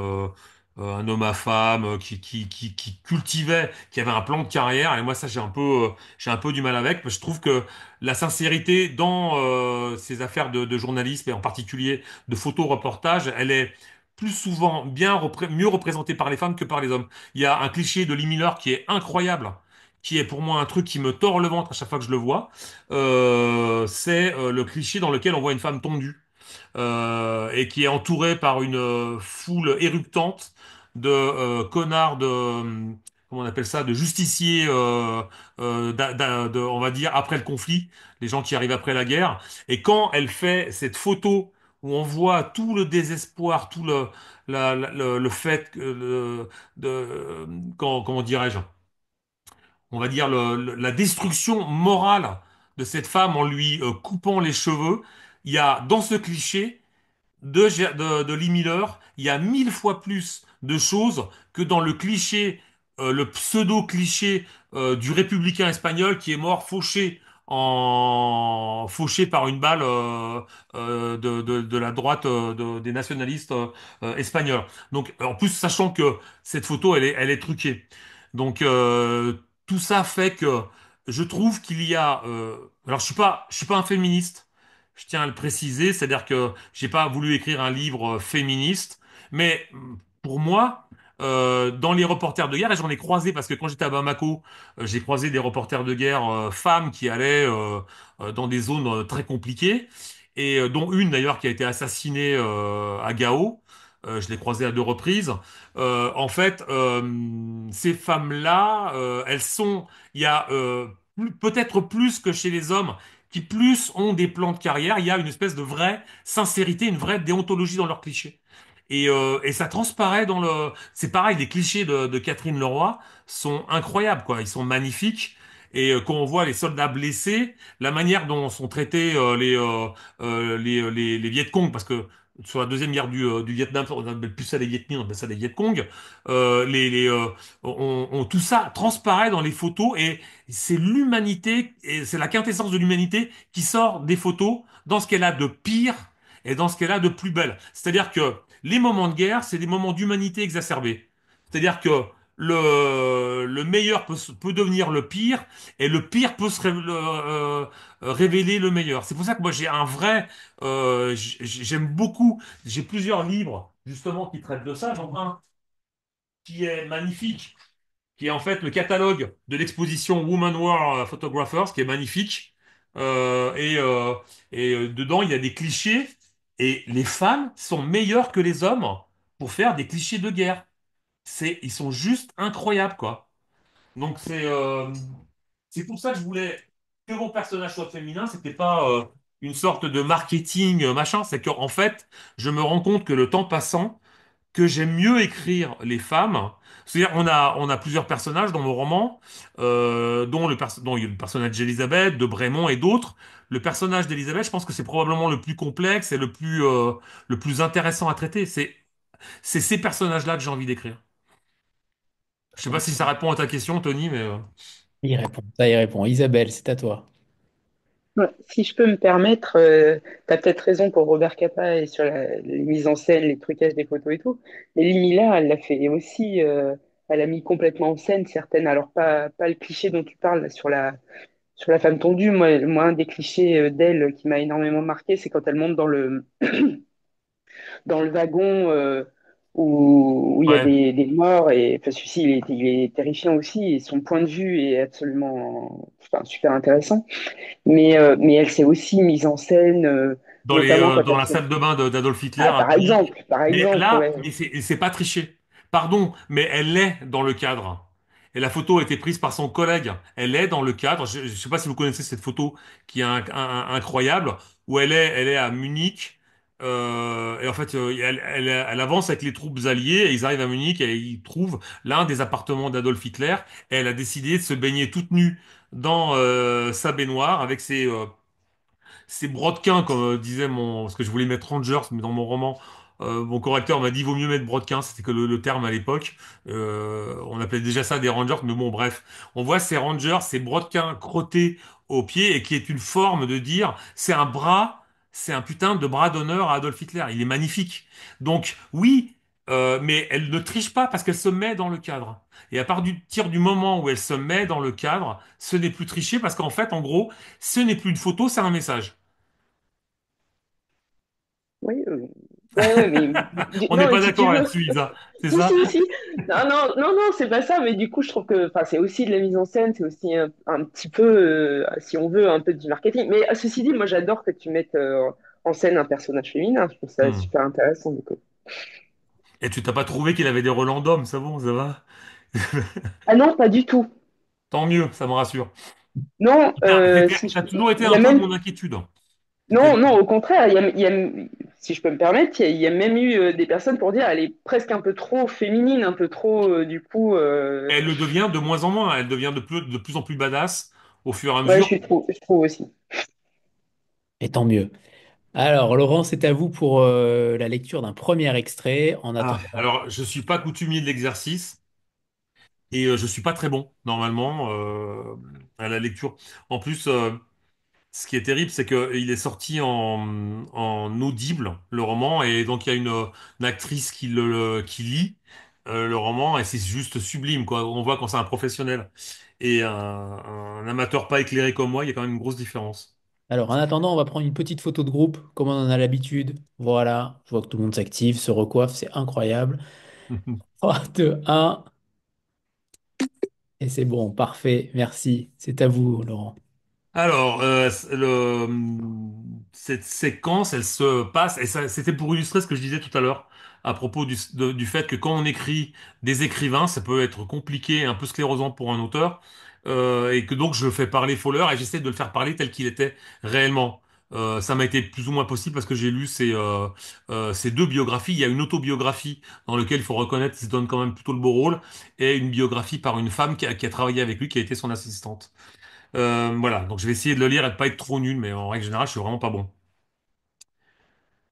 un homme à femme, qui cultivait, qui avait un plan de carrière. Et moi, ça, j'ai un peu du mal avec. Parce que je trouve que la sincérité dans ces affaires de journalisme et en particulier de photoreportage, elle est plus souvent mieux représentée par les femmes que par les hommes. Il y a un cliché de Lee Miller qui est incroyable, qui est pour moi un truc qui me tord le ventre à chaque fois que je le vois. C'est le cliché dans lequel on voit une femme tondue et qui est entourée par une foule éruptante de connards comment on appelle ça, de justiciers, on va dire après le conflit, les gens qui arrivent après la guerre. Et quand elle fait cette photo où on voit tout le désespoir, tout le fait que comment dirais-je? On va dire, la destruction morale de cette femme en lui coupant les cheveux. Il y a dans ce cliché de Lee Miller, il y a 1000 fois plus de choses que dans le cliché, le pseudo-cliché du républicain espagnol qui est mort fauché par une balle de la droite des nationalistes espagnols. Donc en plus, sachant que cette photo, elle est truquée. Donc tout ça fait que je trouve qu'il y a. Alors je suis pas un féministe. Je tiens à le préciser, c'est-à-dire que j'ai pas voulu écrire un livre féministe, mais pour moi, dans les reporters de guerre, et j'en ai croisé parce que quand j'étais à Bamako, j'ai croisé des reporters de guerre femmes qui allaient dans des zones très compliquées, et dont une d'ailleurs qui a été assassinée à Gao. Je l'ai croisée à 2 reprises. En fait, ces femmes-là, il y a peut-être plus que chez les hommes qui plus ont des plans de carrière, il y a une espèce de vraie sincérité, une vraie déontologie dans leurs clichés. Et ça transparaît dans le. C'est pareil, les clichés de Catherine Leroy sont incroyables, quoi. Ils sont magnifiques. Et quand on voit les soldats blessés, la manière dont sont traités les Viet Cong, parce que sur la deuxième guerre du Vietnam, on appelle plus ça les Viet Minh, on appelle ça les Viet Cong. Tout ça transparaît dans les photos et c'est l'humanité et c'est la quintessence de l'humanité qui sort des photos dans ce qu'elle a de pire et dans ce qu'elle a de plus belle. C'est-à-dire que les moments de guerre, c'est des moments d'humanité exacerbés. C'est-à-dire que le meilleur peut devenir le pire et le pire peut révéler le meilleur. C'est pour ça que moi j'ai un vrai, j'aime beaucoup, j'ai plusieurs livres justement qui traitent de ça. J'en ai un qui est magnifique, qui est en fait le catalogue de l'exposition Woman War Photographers, qui est magnifique. Euh, et euh, dedans, il y a des clichés, et les femmes sont meilleures que les hommes pour faire des clichés de guerre. Ils sont juste incroyables, quoi. Donc c'est pour ça que je voulais que mon personnage soit féminin. C'était pas une sorte de marketing machin. C'est qu'en fait, je me rends compte que le temps passant, que j'aime mieux écrire les femmes. C'est-à-dire, on a plusieurs personnages dans mon roman, dont il y a le personnage d'Elisabeth, de Brémond et d'autres. Le personnage d'Elisabeth, je pense que c'est probablement le plus complexe et le plus intéressant à traiter. C'est ces personnages-là que j'ai envie d'écrire. Je sais pas si ça répond à ta question, Tony, mais Il répond, ça y répond. Isabelle, c'est à toi. Ouais, si je peux me permettre, tu as peut-être raison pour Robert Capa et sur les mises en scène, les trucages des photos et tout. Mais Limila, elle l'a fait aussi, elle a mis complètement en scène certaines. Alors, pas le cliché dont tu parles là, sur la femme tondue. Moi, un des clichés d'elle qui m'a énormément marqué, c'est quand elle monte dans le wagon où il y a ouais. des morts. Et enfin, celui-ci, il est terrifiant aussi. Et son point de vue est absolument enfin, super intéressant. Mais elle s'est aussi mise en scène, notamment quand Dans elle la se... salle de bain d'Adolf Hitler Ah, à Munich. par Mais exemple, là, ouais. c'est pas triché. Pardon, mais elle est dans le cadre. Et la photo a été prise par son collègue. Elle est dans le cadre. Je sais pas si vous connaissez cette photo qui est incroyable, où elle est à Munich. Et en fait, elle avance avec les troupes alliées et ils arrivent à Munich et ils trouvent l'un des appartements d'Adolf Hitler. Et elle a décidé de se baigner toute nue dans sa baignoire avec c'est brodequin, comme disait parce que je voulais mettre Rangers, mais dans mon roman, mon correcteur m'a dit vaut mieux mettre brodequin, c'était que le terme à l'époque. On appelait déjà ça des Rangers, mais bon, bref. On voit ces Rangers, ces brodequins crottés au pied, et qui est une forme de dire, c'est un putain de bras d'honneur à Adolf Hitler. Il est magnifique. Donc, oui, mais elle ne triche pas parce qu'elle se met dans le cadre. Et à partir du moment où elle se met dans le cadre, ce n'est plus tricher parce qu'en fait, en gros, ce n'est plus une photo, c'est un message. Oui, ouais, ouais, mais On n'est non, mais pas si tu d'accord veux. là-dessus, Isa. C'est Si, ça? si, si. Non, non, non, non, c'est pas ça, mais du coup, je trouve que enfin, c'est aussi de la mise en scène, c'est aussi un petit peu, si on veut, un peu du marketing. Mais ceci dit, moi, j'adore que tu mettes en scène un personnage féminin. Je trouve ça Hmm. super intéressant, du coup. Et tu t'as pas trouvé qu'il avait des relents d'hommes, ça bon, ça va? Ah non, pas du tout. Tant mieux, ça me rassure. Non, T'as toujours été il y a un peu même. mon inquiétude. T'étais- Non, non, au contraire, si je peux me permettre, il y a même eu des personnes pour dire elle est presque un peu trop féminine, un peu trop, du coup. Elle le devient de moins en moins, elle devient de plus en plus badass au fur et à Ouais, mesure. je trouve aussi. Et tant mieux. Alors, Laurent, c'est à vous pour la lecture d'un premier extrait. En Ah, attendant, alors, je suis pas coutumier de l'exercice et je suis pas très bon, normalement, à la lecture. En plus, ce qui est terrible, c'est qu'il est sorti en audible, le roman, et donc il y a une actrice qui lit le roman, et c'est juste sublime, quoi. On voit quand c'est un professionnel et un amateur pas éclairé comme moi, il y a quand même une grosse différence. alors, en attendant, on va prendre une petite photo de groupe, comme on en a l'habitude. Voilà, je vois que tout le monde s'active, se recoiffe, c'est incroyable. 3, 2, 1, et c'est bon, parfait, merci. C'est à vous, Laurent. Alors, cette séquence, elle se passe, et ça, c'était pour illustrer ce que je disais tout à l'heure à propos du fait que quand on écrit des écrivains, ça peut être compliqué et un peu sclérosant pour un auteur, et que donc je fais parler Fowler et j'essaie de le faire parler tel qu'il était réellement. Ça m'a été plus ou moins possible parce que j'ai lu ces deux biographies. Il y a une autobiographie dans laquelle il faut reconnaître qu'il se donne quand même plutôt le beau rôle, et une biographie par une femme qui a travaillé avec lui, qui a été son assistante. Voilà, donc je vais essayer de le lire et de pas être trop nul, mais en règle générale, je suis vraiment pas bon.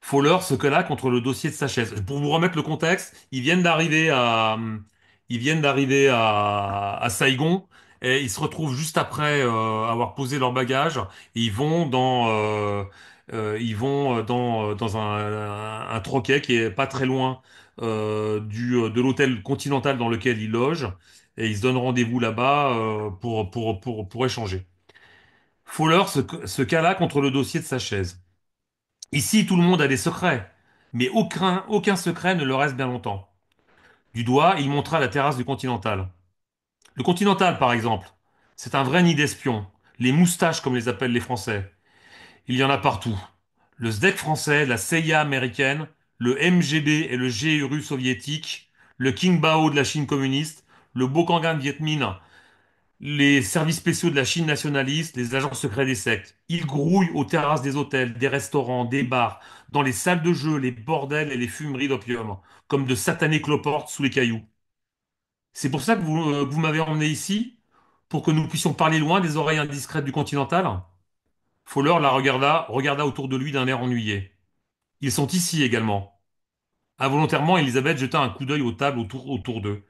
Fowler se colla contre le dossier de sa chaise. Pour vous remettre le contexte, ils viennent d'arriver à Saigon et ils se retrouvent juste après avoir posé leurs bagages. Et dans un troquet qui est pas très loin de l'hôtel Continental dans lequel ils logent. Et ils se donnent rendez-vous là-bas pour échanger. Fowler se cala contre le dossier de sa chaise. Ici, tout le monde a des secrets, mais aucun secret ne le reste bien longtemps. Du doigt, il montra la terrasse du Continental. Le Continental, par exemple, c'est un vrai nid d'espions, les moustaches comme les appellent les Français. Il y en a partout. Le SDEC français, la CIA américaine, le MGB et le GRU soviétique, le Qingbao de la Chine communiste, le Bokanghan Viet Minh, les services spéciaux de la Chine nationaliste, les agents secrets des sectes. Ils grouillent aux terrasses des hôtels, des restaurants, des bars, dans les salles de jeu, les bordels et les fumeries d'opium, comme de satanés cloportes sous les cailloux. C'est pour ça que vous m'avez emmené ici, pour que nous puissions parler loin des oreilles indiscrètes du Continental? Fowler regarda autour de lui d'un air ennuyé. Ils sont ici également. Involontairement, Elisabeth jeta un coup d'œil aux tables autour d'eux.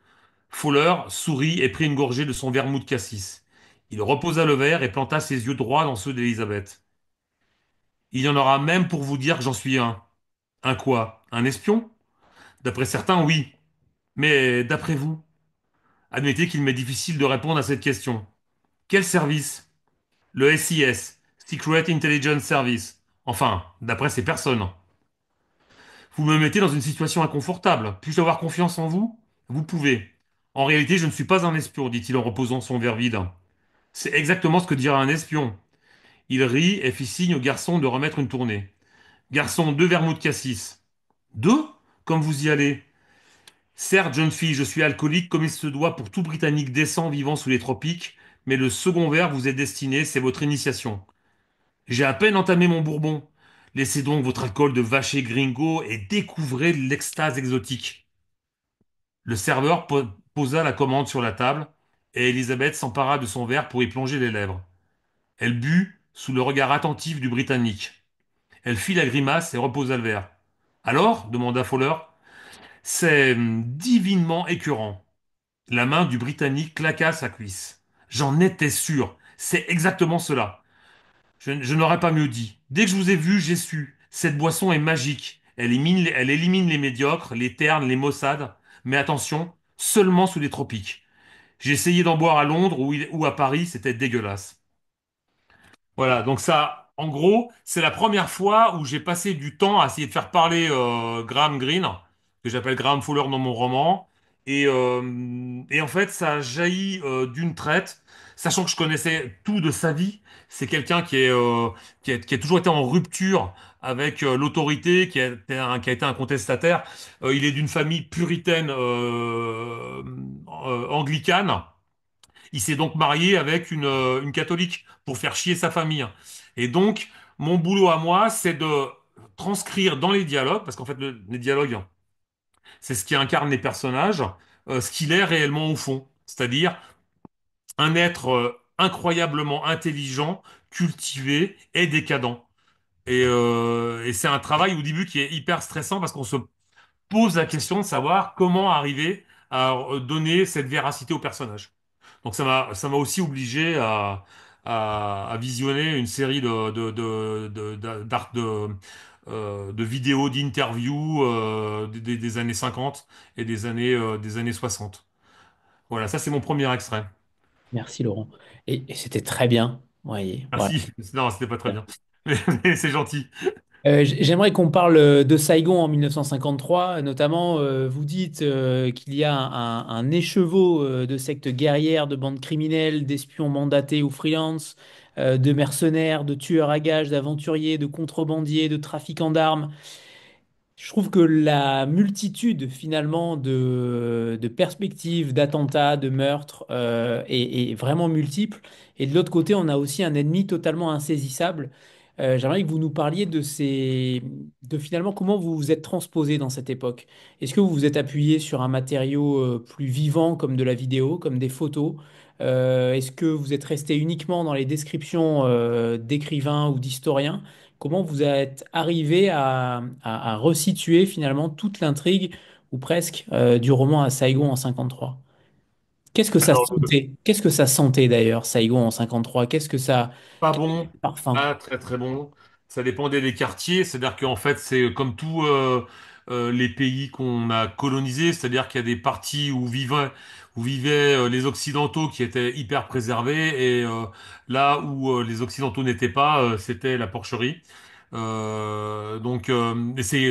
Fowler sourit et prit une gorgée de son vermouth cassis. Il reposa le verre et planta ses yeux droits dans ceux d'Élisabeth. Il y en aura même pour vous dire que j'en suis un. Un quoi? Un espion? D'après certains, oui. Mais d'après vous? Admettez qu'il m'est difficile de répondre à cette question. Quel service? Le SIS, Secret Intelligence Service. Enfin, d'après ces personnes. Vous me mettez dans une situation inconfortable. Puis-je avoir confiance en vous? Vous pouvez. En réalité, je ne suis pas un espion, dit-il en reposant son verre vide. C'est exactement ce que dirait un espion. Il rit et fit signe au garçon de remettre une tournée. Garçon, deux vermouths cassis. Deux? Comme vous y allez. Certes, jeune fille, je suis alcoolique comme il se doit pour tout Britannique décent vivant sous les tropiques, mais le second verre vous est destiné, c'est votre initiation. J'ai à peine entamé mon bourbon. Laissez donc votre alcool de vacher gringo et découvrez l'extase exotique. Le serveur posa la commande sur la table et Elisabeth s'empara de son verre pour y plonger les lèvres. Elle but sous le regard attentif du Britannique. Elle fit la grimace et reposa le verre. Alors, demanda Fowler, c'est divinement écœurant. La main du Britannique claqua sa cuisse. J'en étais sûr. C'est exactement cela. Je n'aurais pas mieux dit. Dès que je vous ai vu, j'ai su. Cette boisson est magique. Elle élimine les médiocres, les ternes, les maussades. Mais attention, seulement sous les tropiques. J'ai essayé d'en boire à Londres ou à Paris, c'était dégueulasse. Voilà, donc ça, en gros, c'est la première fois où j'ai passé du temps à essayer de faire parler Graham Greene, que j'appelle Graham Fuller dans mon roman. Et en fait, ça jaillit d'une traite, sachant que je connaissais tout de sa vie. C'est quelqu'un qui a toujours été en rupture avec l'autorité, qui a été un contestataire. Il est d'une famille puritaine anglicane. Il s'est donc marié avec une catholique pour faire chier sa famille. Et donc, mon boulot à moi, c'est de transcrire dans les dialogues, parce qu'en fait, les dialogues, c'est ce qui incarne les personnages, ce qu'il est réellement au fond. C'est-à-dire un être incroyablement intelligent, cultivé et décadent. Et c'est un travail au début qui est hyper stressant parce qu'on se pose la question de savoir comment arriver à donner cette véracité au personnage. Donc ça m'a aussi obligé à visionner une série de vidéos, d'interviews des années 50 et des années 60. Voilà, ça c'est mon premier extrait. Merci Laurent. Et c'était très bien. Voyez, voilà. Merci. Non, c'était pas très bien. Mais c'est gentil. J'aimerais qu'on parle de Saigon en 1953. Notamment, vous dites qu'il y a un écheveau de sectes guerrières, de bandes criminelles, d'espions mandatés ou freelance, de mercenaires, de tueurs à gages, d'aventuriers, de contrebandiers, de trafiquants d'armes. Je trouve que la multitude finalement de perspectives, d'attentats, de meurtres est vraiment multiple. Et de l'autre côté, on a aussi un ennemi totalement insaisissable. J'aimerais que vous nous parliez de finalement comment vous vous êtes transposé dans cette époque. Est-ce que vous vous êtes appuyé sur un matériau plus vivant comme de la vidéo, comme des photos? Est-ce que vous êtes resté uniquement dans les descriptions d'écrivains ou d'historiens? Comment vous êtes arrivé à resituer finalement toute l'intrigue, ou presque, du roman à Saigon en 53? Qu'est-ce que ça Alors, sentait? Qu'est-ce que ça sentait d'ailleurs, Saigon en 53? pas Quel était bon, le parfum? pas très très bon. Ça dépendait des quartiers, c'est-à-dire qu'en fait c'est comme tous les pays qu'on a colonisés, c'est-à-dire qu'il y a des parties où vivaient les Occidentaux qui étaient hyper préservés et là où les Occidentaux n'étaient pas, c'était la porcherie. Et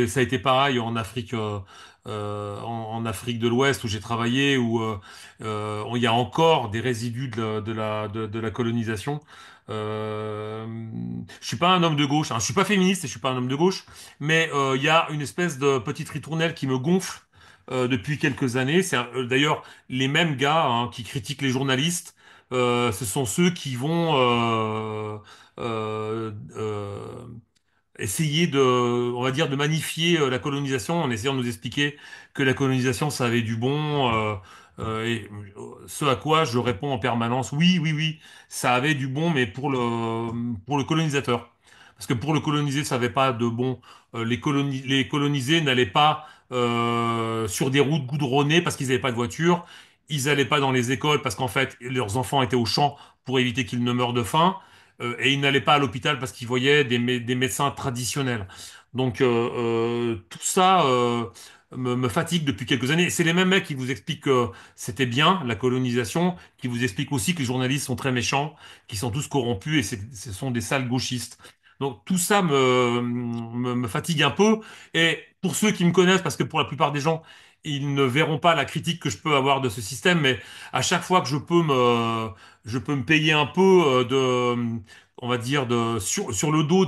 ça a été pareil en Afrique. En Afrique de l'Ouest où j'ai travaillé, où il y a encore des résidus de la colonisation. Je suis pas un homme de gauche, hein. Je suis pas féministe et je suis pas un homme de gauche, mais il y a une espèce de petite ritournelle qui me gonfle depuis quelques années. D'ailleurs les mêmes gars hein, qui critiquent les journalistes. Ce sont ceux qui vont essayer on va dire, de magnifier la colonisation en essayant de nous expliquer que la colonisation, ça avait du bon. Ce à quoi je réponds en permanence, oui, oui, oui, ça avait du bon, mais pour le colonisateur. Parce que pour le colonisé, ça n'avait pas de bon. Les colonisés n'allaient pas sur des routes goudronnées parce qu'ils n'avaient pas de voiture. Ils n'allaient pas dans les écoles parce qu'en fait, leurs enfants étaient au champ pour éviter qu'ils ne meurent de faim et ils n'allaient pas à l'hôpital parce qu'ils voyaient des médecins traditionnels. Donc tout ça me fatigue depuis quelques années. C'est les mêmes mecs qui vous expliquent que c'était bien la colonisation, qui vous expliquent aussi que les journalistes sont très méchants, qui sont tous corrompus et ce sont des sales gauchistes. Donc tout ça me fatigue un peu. Et pour ceux qui me connaissent, parce que pour la plupart des gens, ils ne verront pas la critique que je peux avoir de ce système, mais à chaque fois que je peux me payer un peu on va dire, sur le dos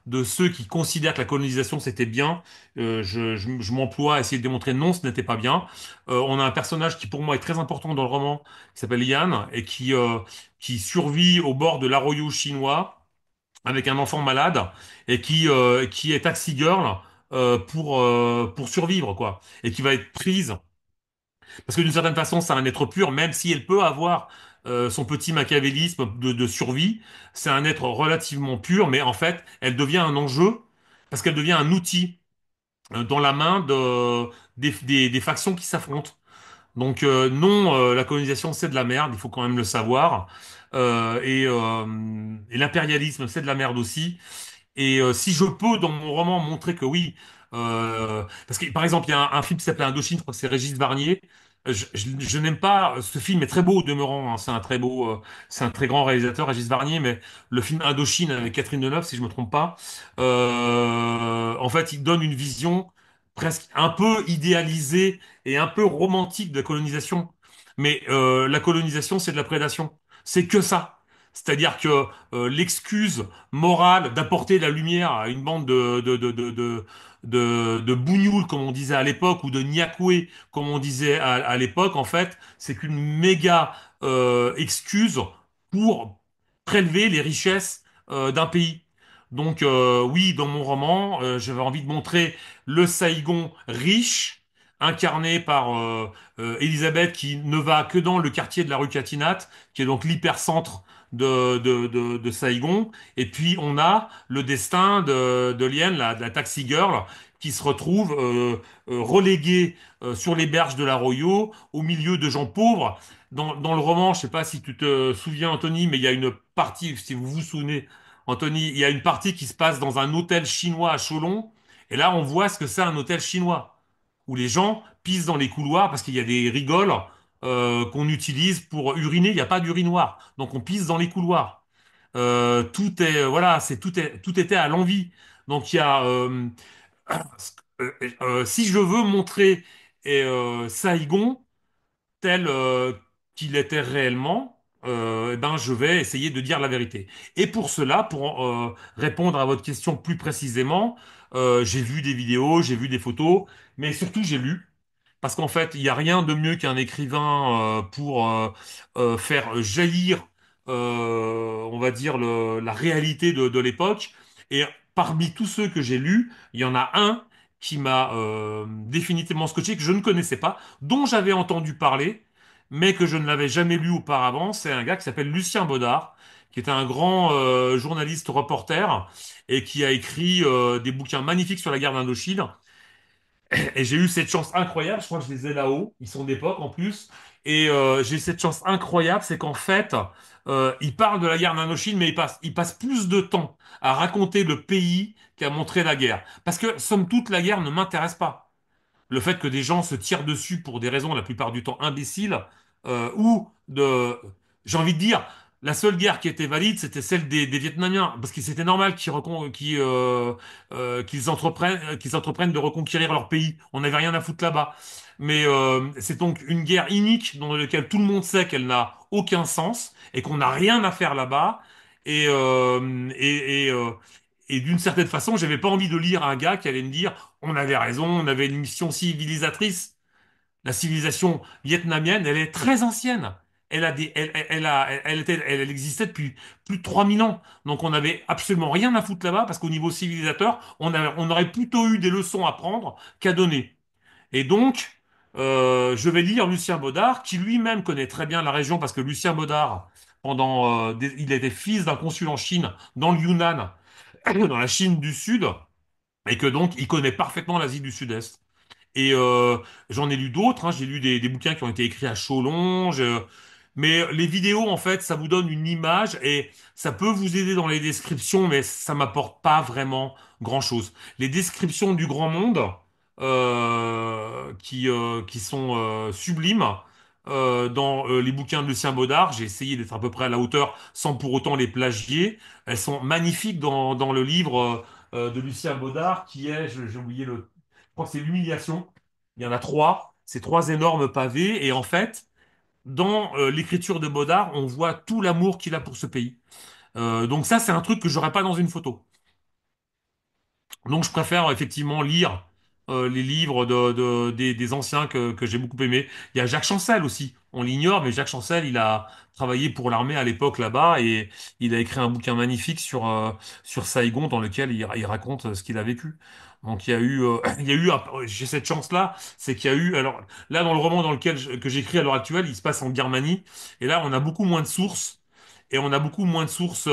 de ceux qui considèrent que la colonisation c'était bien, je m'emploie à essayer de démontrer non, ce n'était pas bien. On a un personnage qui pour moi est très important dans le roman, qui s'appelle Yann, et qui survit au bord de l'arroyo chinois avec un enfant malade et qui est taxi girl pour survivre, quoi, et qui va être prise parce que d'une certaine façon, c'est un être pur, même si elle peut avoir son petit machiavélisme de survie. C'est un être relativement pur, mais en fait, elle devient un enjeu parce qu'elle devient un outil dans la main des factions qui s'affrontent. Donc non, la colonisation, c'est de la merde, il faut quand même le savoir. Et l'impérialisme, c'est de la merde aussi. Et si je peux, dans mon roman, montrer que oui, parce que par exemple, il y a un film qui s'appelle Indochine, je crois que c'est Régis Varnier. Je n'aime pas, ce film est très beau au demeurant, hein, c'est un très grand réalisateur, Régis Varnier, mais le film Indochine avec Catherine Deneuve, si je me trompe pas, en fait, il donne une vision presque un peu idéalisée et un peu romantique de la colonisation. Mais la colonisation, c'est de la prédation. C'est que ça. C'est-à-dire que l'excuse morale d'apporter la lumière à une bande de bougnoules, comme on disait à l'époque, ou de niakoué, comme on disait à l'époque, en fait, c'est qu'une méga excuse pour prélever les richesses d'un pays. Donc oui, dans mon roman, j'avais envie de montrer le Saïgon riche, incarné par Elisabeth, qui ne va que dans le quartier de la rue Catinat, qui est donc l'hypercentre de Saïgon. Et puis on a le destin de Lien, de la taxi girl, qui se retrouve reléguée sur les berges de l'Arroyo, au milieu de gens pauvres. Dans le roman, je sais pas si tu te souviens, Anthony, mais il y a une partie, si vous vous souvenez, Anthony, il y a une partie qui se passe dans un hôtel chinois à Cholon. Et là, on voit ce que c'est un hôtel chinois, où les gens pissent dans les couloirs parce qu'il y a des rigoles qu'on utilise pour uriner. Il n'y a pas d'urinoir, donc on pisse dans les couloirs. Tout est voilà, tout était à l'envi. Donc il y a si je veux montrer Saïgon tel qu'il était réellement, eh ben je vais essayer de dire la vérité. Et pour cela, pour répondre à votre question plus précisément, j'ai vu des vidéos, j'ai vu des photos, mais surtout j'ai lu. Parce qu'en fait, il n'y a rien de mieux qu'un écrivain pour faire jaillir, on va dire, la réalité de l'époque. Et parmi tous ceux que j'ai lus, il y en a un qui m'a définitivement scotché, que je ne connaissais pas, dont j'avais entendu parler, mais que je ne l'avais jamais lu auparavant. C'est un gars qui s'appelle Lucien Baudard, qui est un grand journaliste reporter et qui a écrit des bouquins magnifiques sur la guerre d'Indochine. Et j'ai eu cette chance incroyable, je crois que je les ai là-haut, ils sont d'époque en plus, et j'ai eu cette chance incroyable, c'est qu'en fait, il parle de la guerre d'Indochine, mais il passe plus de temps à raconter le pays qu'à montrer la guerre. Parce que, somme toute, la guerre ne m'intéresse pas. Le fait que des gens se tirent dessus pour des raisons la plupart du temps imbéciles, ou de... J'ai envie de dire, la seule guerre qui était valide, c'était celle des Vietnamiens, parce que c'était normal qu'ils entreprennent de reconquérir leur pays. On n'avait rien à foutre là-bas. Mais c'est donc une guerre inique dans laquelle tout le monde sait qu'elle n'a aucun sens et qu'on n'a rien à faire là-bas. Et, euh, et, et, euh, et d'une certaine façon, j'avais pas envie de lire un gars qui allait me dire on avait raison, on avait une mission civilisatrice. La civilisation vietnamienne, elle est très ancienne. Elle a des, elle existait depuis plus de 3000 ans. Donc on n'avait absolument rien à foutre là-bas parce qu'au niveau civilisateur, on aurait plutôt eu des leçons à prendre qu'à donner. Et donc, je vais lire Lucien Baudard, qui lui-même connaît très bien la région parce que Lucien Baudard, il était fils d'un consul en Chine, dans le Yunnan, dans la Chine du Sud, et que donc il connaît parfaitement l'Asie du Sud-Est. Et j'en ai lu d'autres, hein. J'ai lu des bouquins qui ont été écrits à Cholon. Mais les vidéos, en fait, ça vous donne une image et ça peut vous aider dans les descriptions, mais ça m'apporte pas vraiment grand-chose. Les descriptions du grand monde, qui sont sublimes, dans les bouquins de Lucien Baudard, j'ai essayé d'être à peu près à la hauteur sans pour autant les plagier. Elles sont magnifiques dans le livre de Lucien Baudard, qui est, j'ai oublié je crois que c'est l'humiliation. Il y en a trois. C'est trois énormes pavés. Et en fait, dans l'écriture de Baudard, on voit tout l'amour qu'il a pour ce pays. Donc ça, c'est un truc que j'aurais pas dans une photo. Donc je préfère effectivement lire les livres des anciens que j'ai beaucoup aimés. Il y a Jacques Chancel aussi. On l'ignore, mais Jacques Chancel, il a travaillé pour l'armée à l'époque là-bas et il a écrit un bouquin magnifique sur Saïgon dans lequel il raconte ce qu'il a vécu. Donc il y a eu, j'ai cette chance-là, c'est qu'il y a eu, alors là dans le roman que j'écris à l'heure actuelle, il se passe en Birmanie et là on a beaucoup moins de sources et on a beaucoup moins de sources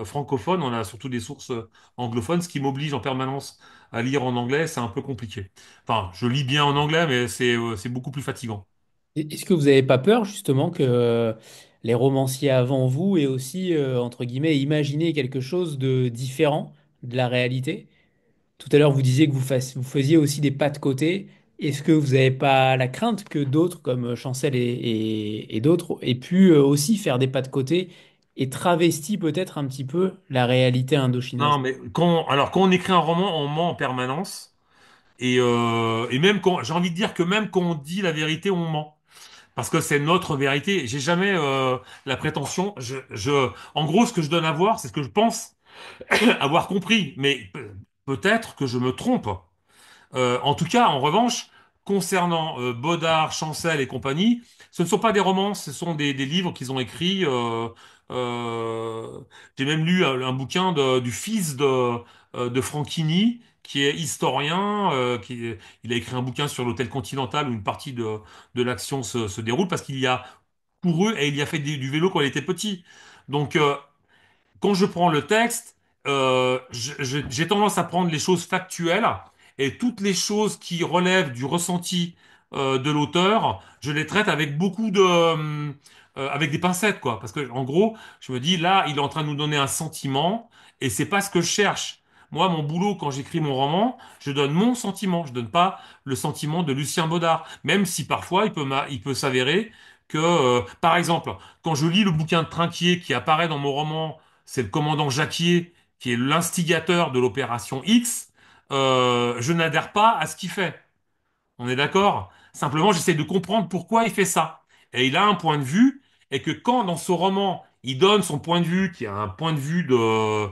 francophones, on a surtout des sources anglophones, ce qui m'oblige en permanence à lire en anglais, c'est un peu compliqué. Enfin, je lis bien en anglais, mais c'est beaucoup plus fatigant. Est-ce que vous n'avez pas peur justement que les romanciers avant vous aient aussi, entre guillemets, imaginé quelque chose de différent de la réalité? Tout à l'heure, vous disiez que vous faisiez aussi des pas de côté. Est-ce que vous n'avez pas la crainte que d'autres, comme Chancel et d'autres, aient pu aussi faire des pas de côté et travesti peut-être un petit peu la réalité indochinoise? Non, mais quand on écrit un roman, on ment en permanence. Et même quand, j'ai envie de dire que même quand on dit la vérité, on ment. Parce que c'est notre vérité. J'ai jamais la prétention. En gros, ce que je donne à voir, c'est ce que je pense avoir compris. Mais peut-être que je me trompe. En tout cas, en revanche, concernant Bodard, Chancel et compagnie, ce ne sont pas des romans, ce sont des livres qu'ils ont écrits. Euh, j'ai même lu un bouquin du fils de Franchini, qui est historien, il a écrit un bouquin sur l'hôtel Continental où une partie de l'action se déroule parce qu'il y a couru et il y a fait du vélo quand il était petit. Donc, quand je prends le texte, j'ai tendance à prendre les choses factuelles et toutes les choses qui relèvent du ressenti de l'auteur, je les traite avec avec des pincettes, quoi. Parce que, en gros, je me dis, là, il est en train de nous donner un sentiment et c'est pas ce que je cherche. Moi, mon boulot, quand j'écris mon roman, je donne mon sentiment. Je donne pas le sentiment de Lucien Baudard. Même si parfois, il peut s'avérer que, par exemple, quand je lis le bouquin de Trinquier qui apparaît dans mon roman, c'est le commandant Jacquier qui est l'instigateur de l'opération X, je n'adhère pas à ce qu'il fait. On est d'accord? Simplement, j'essaie de comprendre pourquoi il fait ça. Et il a un point de vue, et que quand dans ce roman, il donne son point de vue, qui est un point de vue euh,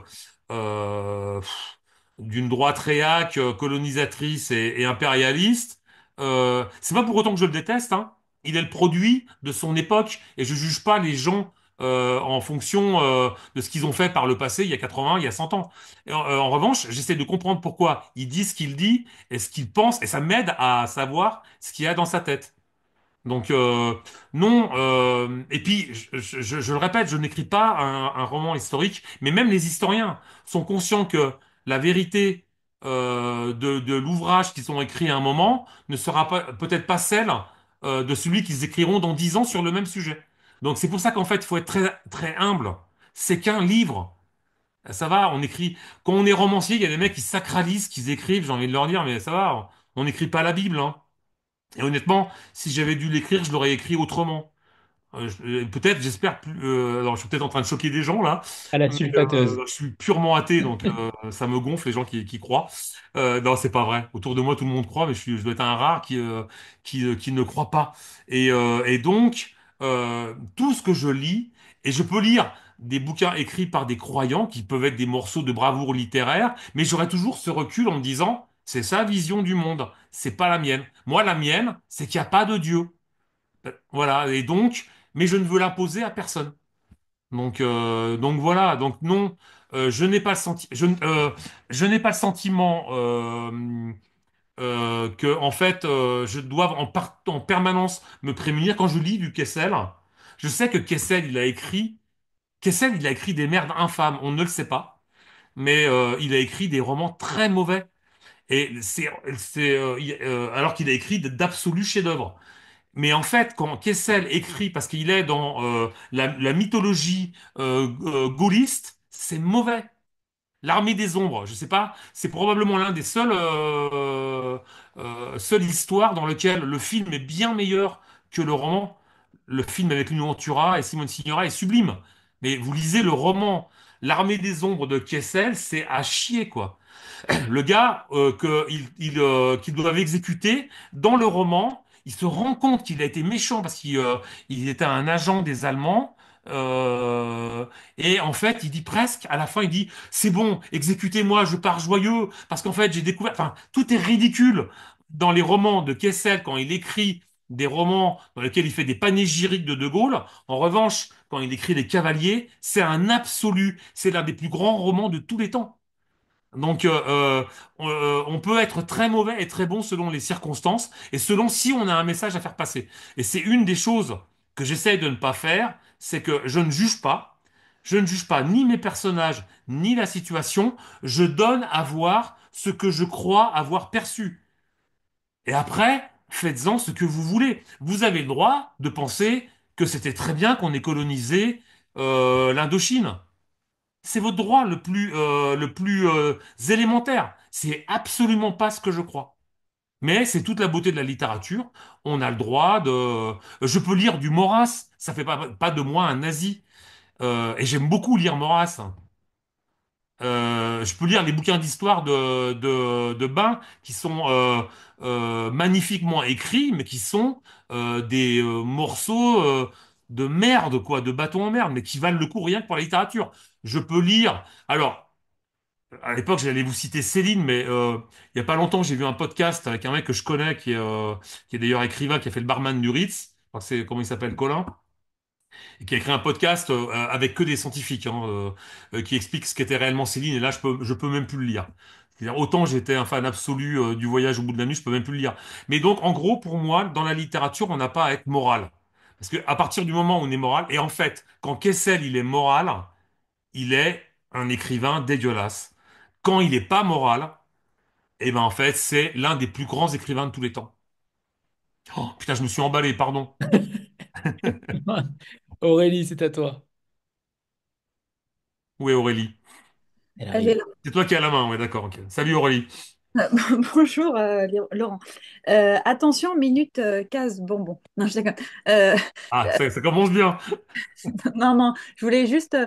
d'une droite réac, colonisatrice et impérialiste, c'est pas pour autant que je le déteste, hein. Il est le produit de son époque, et je juge pas les gens en fonction de ce qu'ils ont fait par le passé, il y a 80, il y a 100 ans. En revanche, j'essaie de comprendre pourquoi il dit ce qu'il dit, et ce qu'il pense, et ça m'aide à savoir ce qu'il y a dans sa tête. Donc non, et puis je le répète, je n'écris pas un roman historique, mais même les historiens sont conscients que la vérité de l'ouvrage qu'ils ont écrit à un moment ne sera pas peut-être pas celle de celui qu'ils écriront dans 10 ans sur le même sujet. Donc c'est pour ça qu'en fait, il faut être très très humble. C'est qu'un livre. Ça va, on écrit. Quand on est romancier, il y a des mecs qui sacralisent, qui écrivent. J'ai envie de leur dire, mais ça va, on n'écrit pas la Bible, hein. Et honnêtement, si j'avais dû l'écrire, je l'aurais écrit autrement. Peut-être, j'espère plus. Alors, je suis peut-être en train de choquer des gens là, À la mais sulfateuse. je suis purement athée, donc ça me gonfle les gens qui croient. Non, c'est pas vrai. Autour de moi, tout le monde croit, mais je dois être un rare qui ne croit pas. Et donc, tout ce que je lis, et je peux lire des bouquins écrits par des croyants qui peuvent être des morceaux de bravoure littéraire, mais j'aurai toujours ce recul en me disant, c'est sa vision du monde, c'est pas la mienne. Moi, la mienne, c'est qu'il n'y a pas de Dieu. Voilà, et donc, mais je ne veux l'imposer à personne. Donc voilà, donc non, je n'ai pas le je n'ai pas le sentiment que en fait je dois en permanence me prémunir quand je lis du Kessel. Je sais que Kessel, il a écrit des merdes infâmes, on ne le sait pas, mais il a écrit des romans très mauvais. Et alors qu'il a écrit d'absolus chefs-d'œuvre. Mais en fait, quand Kessel écrit, parce qu'il est dans la mythologie gaulliste, c'est mauvais. L'Armée des Ombres, je sais pas, c'est probablement l'un des seules histoires dans lequel le film est bien meilleur que le roman. Le film avec Lino Ventura et Simone Signoret est sublime. Mais vous lisez le roman L'Armée des Ombres de Kessel, c'est à chier, quoi. Le gars qu'ils doivent exécuter, dans le roman, il se rend compte qu'il a été méchant parce il était un agent des Allemands. Euh, et en fait, il dit presque, à la fin, il dit, c'est bon, exécutez-moi, je pars joyeux, parce qu'en fait, j'ai découvert, enfin, tout est ridicule dans les romans de Kessel quand il écrit des romans dans lesquels il fait des panégyriques de Gaulle. En revanche, quand il écrit Les Cavaliers, c'est un absolu, c'est l'un des plus grands romans de tous les temps. Donc, on peut être très mauvais et très bon selon les circonstances et selon si on a un message à faire passer. Et c'est une des choses que j'essaye de ne pas faire, c'est que je ne juge pas. Je ne juge pas ni mes personnages, ni la situation. Je donne à voir ce que je crois avoir perçu. Et après, faites-en ce que vous voulez. Vous avez le droit de penser que c'était très bien qu'on ait colonisé l'Indochine. C'est votre droit le plus élémentaire. C'est absolument pas ce que je crois. Mais c'est toute la beauté de la littérature. On a le droit de. Je peux lire du Maurras. Ça fait pas de moi un nazi. Et j'aime beaucoup lire Maurras. Je peux lire les bouquins d'histoire de Bain qui sont magnifiquement écrits, mais qui sont des morceaux de merde, quoi, de bâton en merde, mais qui valent le coup rien que pour la littérature. Je peux lire. Alors, à l'époque, j'allais vous citer Céline, mais il y a pas longtemps, j'ai vu un podcast avec un mec que je connais, qui est d'ailleurs écrivain, qui a fait le barman du Ritz. Je crois que c'est comment il s'appelle, Colin, et qui a écrit un podcast avec que des scientifiques, hein, qui explique ce qu'était réellement Céline. Et là, je peux même plus le lire. C'est-à-dire, autant j'étais un fan absolu du Voyage au bout de la nuit, je peux même plus le lire. Mais donc, en gros, pour moi, dans la littérature, on n'a pas à être moral. Parce que à partir du moment où on est moral, et en fait, quand Kessel, il est moral, il est un écrivain dégueulasse. Quand il est pas moral, eh ben en fait, c'est l'un des plus grands écrivains de tous les temps. Oh, putain, je me suis emballé, pardon. Aurélie, c'est à toi. Où est Aurélie? Elle Elle est arrive. là. C'est toi qui as la main, ouais, d'accord, ok. Salut Aurélie. Bonjour Laurent. Attention, minute casse bonbon. Non, je déconne. Ah, ça commence bien. Non, non, je voulais juste,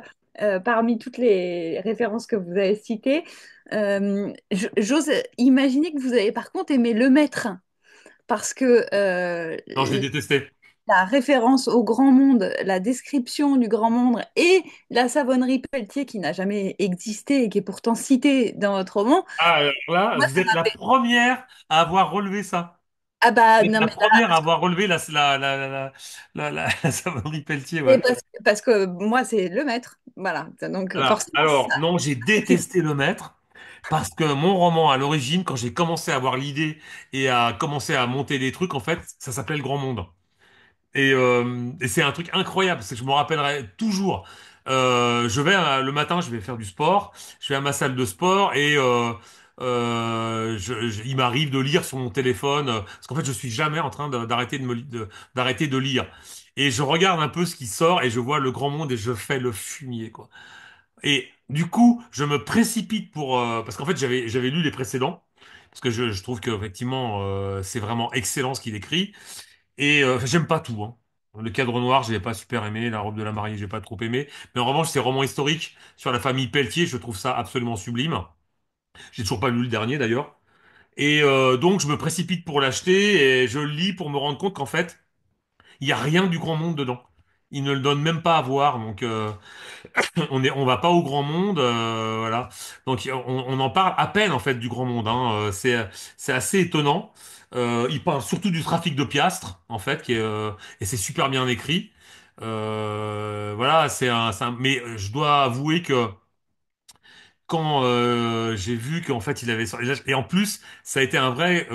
parmi toutes les références que vous avez citées, j'ose imaginer que vous avez par contre aimé Le Maître, parce que Non, je l'ai détesté. la référence au grand monde, la description du grand monde et la savonnerie Pelletier qui n'a jamais existé et qui est pourtant citée dans votre roman, Ah, alors là, moi vous ça êtes m'a la fait... première à avoir relevé ça. Ah bah Vous êtes non la mais première à avoir relevé la savonnerie Pelletier, Et ouais. parce que moi, c'est le maître. Voilà. Donc, forcément, Alors, ça. non, j'ai détesté le maître parce que mon roman, à l'origine, quand j'ai commencé à avoir l'idée et à commencer à monter des trucs, en fait, ça s'appelait Le Grand Monde. Et c'est un truc incroyable, c'est que je me rappellerai toujours. Le matin, je vais faire du sport, je vais à ma salle de sport et il m'arrive de lire sur mon téléphone parce qu'en fait, je suis jamais en train d'arrêter de lire. Et je regarde un peu ce qui sort et je vois le grand monde et je fais le fumier, quoi. Et du coup, je me précipite parce qu'en fait, j'avais lu les précédents parce que je trouve que effectivement, c'est vraiment excellent ce qu'il écrit. Et j'aime pas tout, hein. Le Cadre Noir, j'ai pas super aimé. La Robe de la mariée, j'ai pas trop aimé. Mais en revanche, ces romans historiques sur la famille Pelletier, je trouve ça absolument sublime. J'ai toujours pas lu le dernier d'ailleurs. Et donc, je me précipite pour l'acheter et je le lis pour me rendre compte qu'en fait, il y a rien du grand monde dedans. Il ne le donne même pas à voir. Donc, on va pas au grand monde, voilà. Donc on en parle à peine en fait du grand monde, hein. C'est assez étonnant. Il parle surtout du trafic de piastres en fait, et c'est super bien écrit. Voilà, mais je dois avouer que quand j'ai vu qu'en fait il avait sorti, et en plus ça a été un vrai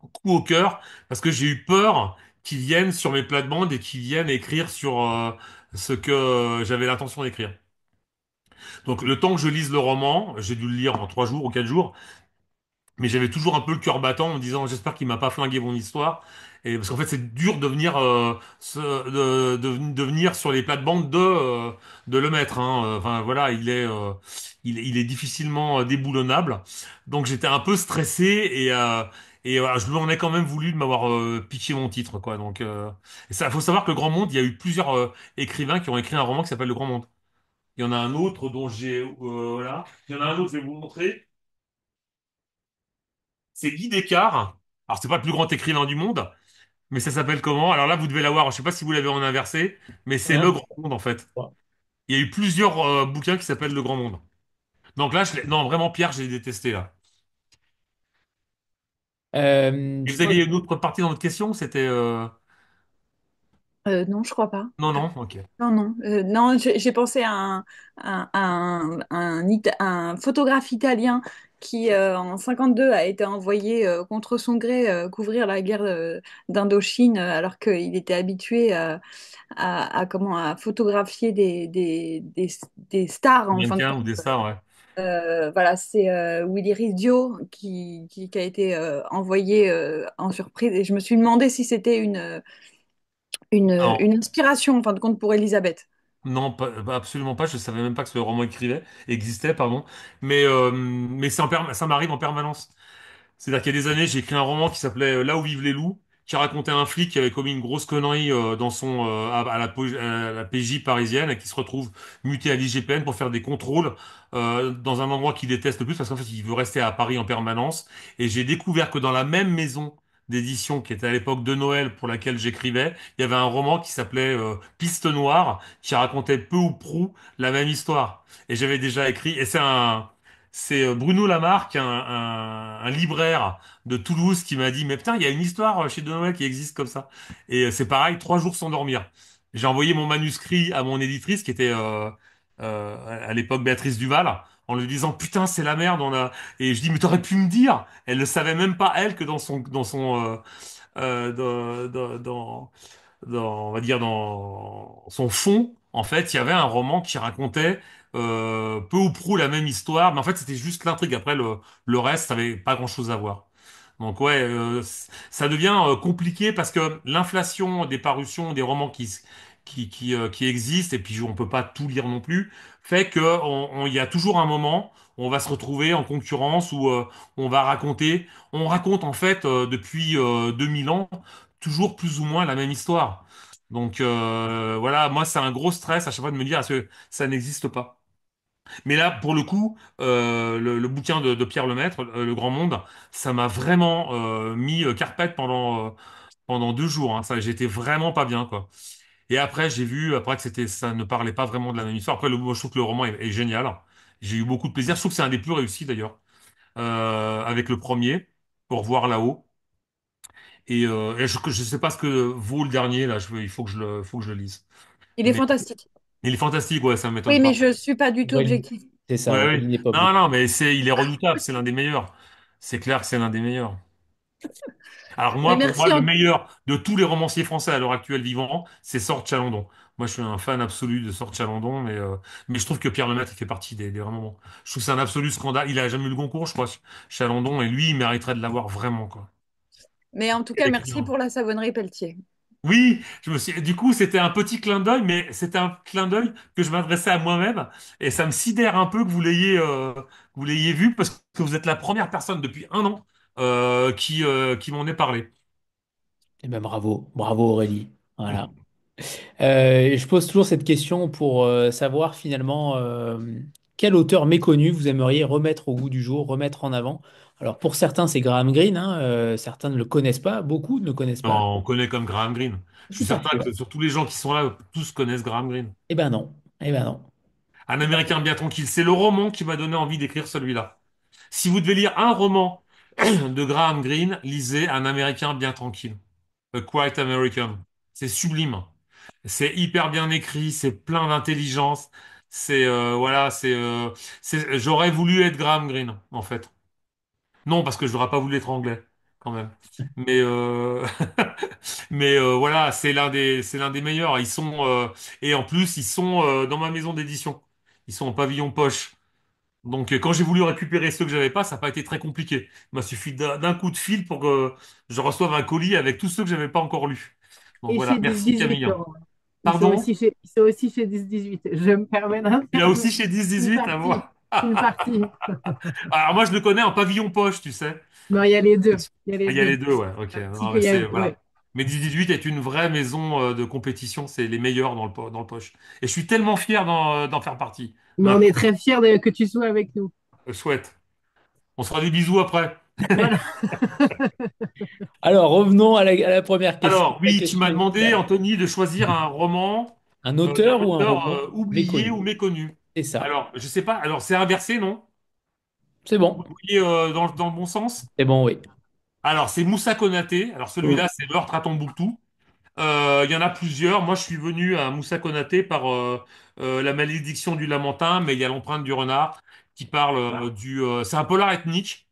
coup au cœur parce que j'ai eu peur qu'ils viennent sur mes plates-bandes et qu'ils viennent écrire sur ce que j'avais l'intention d'écrire. Donc le temps que je lise le roman, j'ai dû le lire en 3 jours ou 4 jours, mais j'avais toujours un peu le cœur battant en me disant j'espère qu'il m'a pas flingué mon histoire. Et parce qu'en fait c'est dur de venir de venir sur les plates-bandes de le mettre, hein. Enfin voilà, il est difficilement déboulonnable. Donc j'étais un peu stressé et voilà, je lui en ai quand même voulu de m'avoir piqué mon titre, quoi. Donc et ça, faut savoir que le Grand Monde, il y a eu plusieurs écrivains qui ont écrit un roman qui s'appelle Le Grand Monde. Il y en a un autre dont voilà. Il y en a un autre, je vais vous montrer. C'est Guy Descartes. Alors, c'est pas le plus grand écrivain du monde, Mais ça s'appelle comment? Alors là, vous devez l'avoir. Je sais pas si vous l'avez en inversé, mais c'est Le Hein? Grand Monde en fait. Il y a eu plusieurs bouquins qui s'appellent Le Grand Monde. Donc là, non, vraiment, Pierre, j'ai détesté là. Et Je vous aviez pose une autre partie dans votre question? C'était Non, je crois pas. non, non, ok. Non, non, non, j'ai pensé à un photographe italien qui, en 52, a été envoyé contre son gré couvrir la guerre d'Indochine alors qu'il était habitué comment, à photographier des stars, en fin de Mannequin compte. ou des stars, ouais. Voilà, c'est Willy Rizzio qui a été envoyé en surprise. Et je me suis demandé si c'était Non, une inspiration, en fin de compte, pour Elisabeth. non, absolument pas. Je savais même pas que ce roman existait, pardon. Mais ça m'arrive en permanence. C'est-à-dire qu'il y a des années, j'ai écrit un roman qui s'appelait Là où vivent les loups, qui racontait un flic qui avait commis une grosse connerie dans à la PJ parisienne et qui se retrouve muté à l'IGPN pour faire des contrôles dans un endroit qu'il déteste le plus parce qu'en fait, il veut rester à Paris en permanence. Et j'ai découvert que dans la même maison d'édition qui était à l'époque de Noël pour laquelle j'écrivais, il y avait un roman qui s'appelait Piste Noire qui racontait peu ou prou la même histoire. Et j'avais déjà écrit, et c'est Bruno Lamarck, un libraire de Toulouse, qui m'a dit, mais putain, il y a une histoire chez De Noël qui existe comme ça. Et c'est pareil, 3 jours sans dormir. J'ai envoyé mon manuscrit à mon éditrice, qui était à l'époque Béatrice Duval, en lui disant, putain, c'est la merde, on a... Et je dis, mais t'aurais pu me dire. Elle ne savait même pas, elle, que on va dire dans son fond, en fait, il y avait un roman qui racontait peu ou prou la même histoire, mais en fait, c'était juste l'intrigue. Après, le reste, ça avait pas grand-chose à voir. Donc ouais, ça devient compliqué parce que l'inflation des parutions, des romans qui existent, et puis on peut pas tout lire non plus, fait que il y a toujours un moment où on va se retrouver en concurrence où on raconte en fait depuis 2000 ans toujours plus ou moins la même histoire. Donc voilà, moi c'est un gros stress à chaque fois de me dire est-ce que ça n'existe pas. Mais là, pour le coup, le bouquin de Pierre Lemaitre, Le Grand Monde, ça m'a vraiment mis carpette pendant 2 jours. Hein. Ça, j'étais vraiment pas bien, quoi. Et après, j'ai vu après que ça ne parlait pas vraiment de la même histoire. Après, moi, je trouve que le roman est génial. J'ai eu beaucoup de plaisir. Je trouve que c'est un des plus réussis d'ailleurs, avec le premier, Pour voir là-haut. Et je sais pas ce que vaut le dernier là. Il faut que je le lise. Il est Mais fantastique. il est fantastique, ouais, ça m'étonne Oui, mais pas. je suis pas du tout Aurélie. objective. C'est ça, Ouais, Aurélie oui. n'est pas Non, objective. non, mais il est redoutable, c'est l'un des meilleurs. C'est clair que c'est l'un des meilleurs. Alors Mais pour moi, merci le meilleur de tous les romanciers français à l'heure actuelle vivants, c'est Sordes Chalandon. Moi, je suis un fan absolu de Sordes Chalandon, mais je trouve que Pierre Lemaitre, il fait partie des vraiment bons. Je trouve que c'est un absolu scandale. Il a jamais eu le Goncourt, je crois, Chalandon, et lui, il mériterait de l'avoir vraiment, quoi. Mais en tout Quel cas, merci écrivain. pour la savonnerie Pelletier. Oui, du coup, c'était un petit clin d'œil, mais c'était un clin d'œil que je m'adressais à moi-même, et ça me sidère un peu que vous l'ayez vu, parce que vous êtes la première personne depuis un an qui m'en ait parlé. Eh ben bravo, bravo Aurélie. Voilà. Et je pose toujours cette question pour savoir finalement quel auteur méconnu vous aimeriez remettre au goût du jour, remettre en avant. Alors pour certains c'est Graham Greene, hein, certains ne le connaissent pas, beaucoup ne le connaissent pas. Non, on connaît comme Graham Greene. Je suis Tout à certain fait. que sur tous les gens qui sont là, tous connaissent Graham Greene. Eh ben non, eh ben non. Un Américain bien tranquille. C'est le roman qui m'a donné envie d'écrire celui-là. Si vous devez lire un roman de Graham Greene, lisez Un Américain bien tranquille. A Quiet American. C'est sublime. C'est hyper bien écrit, c'est plein d'intelligence. Voilà, j'aurais voulu être Graham Greene, en fait. Non, parce que je n'aurais pas voulu être anglais, quand même. Mais voilà, c'est l'un des meilleurs. Et en plus, ils sont dans ma maison d'édition. Ils sont en pavillon poche. Donc, quand j'ai voulu récupérer ceux que j'avais pas, ça n'a pas été très compliqué. Il m'a suffi d'un coup de fil pour que je reçoive un colis avec tous ceux que j'avais pas encore lus. Donc Et voilà, chez merci 10-18, Camille. Laurent. Pardon? Ils sont aussi chez 10-18. Je me permets Il y a aussi d'intervenir. chez Une 10-18 à partie. voir. Une partie. Alors moi, je le connais en pavillon poche, tu sais. Non, il y a les deux. Il y a Ah, les il y a les deux. deux, ouais, ok. Un petit Non, peu, mais ouais. voilà. Mais 10-18 est une vraie maison de compétition, c'est les meilleurs dans le poche. Et je suis tellement fier d'en faire partie. Mais Ma on est très fiers que tu sois avec nous. souhaite. On se fera des bisous après. Voilà. Alors, revenons à la première question. Alors, La oui, tu question m'as demandé, initiale. Anthony, de choisir un roman Un d'un auteur ou un auteur roman oublié ou méconnu? méconnu. C'est ça. Alors, je sais pas. Alors, c'est inversé, non? C'est bon. Vous voyez dans le bon sens? C'est bon, oui. Alors, c'est Moussa Konaté. Alors, celui-là, c'est Meurtre à Tombouctou. Il y en a plusieurs. Moi, je suis venu à Moussa Konaté par La malédiction du Lamentin, mais il y a l'empreinte du renard qui parle c'est un polar ethnique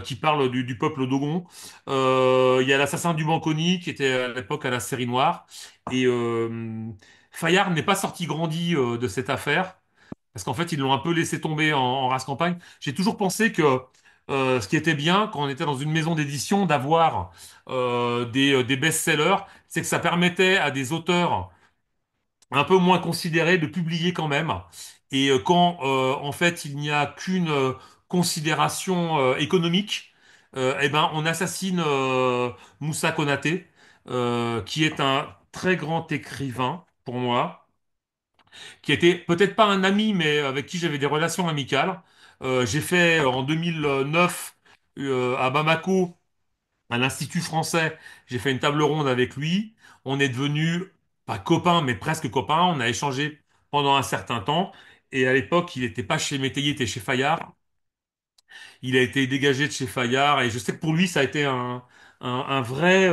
qui parle du peuple Dogon. Il y a l'assassin du Banconi qui était à l'époque à la série noire. Et Fayard n'est pas sorti grandi de cette affaire. Parce qu'en fait, ils l'ont un peu laissé tomber en race campagne. J'ai toujours pensé que ce qui était bien quand on était dans une maison d'édition d'avoir des best-sellers, c'est que ça permettait à des auteurs un peu moins considérés de publier quand même. Et quand en fait il n'y a qu'une considération économique, eh ben on assassine Moussa Konaté, qui est un très grand écrivain pour moi qui était peut-être pas un ami, mais avec qui j'avais des relations amicales. J'ai fait en 2009 à Bamako, à l'Institut français, j'ai fait une table ronde avec lui. On est devenus, pas copains, mais presque copains. On a échangé pendant un certain temps. Et à l'époque, il n'était pas chez Métayer, il était chez Fayard. Il a été dégagé de chez Fayard. Et je sais que pour lui, ça a été un vrai...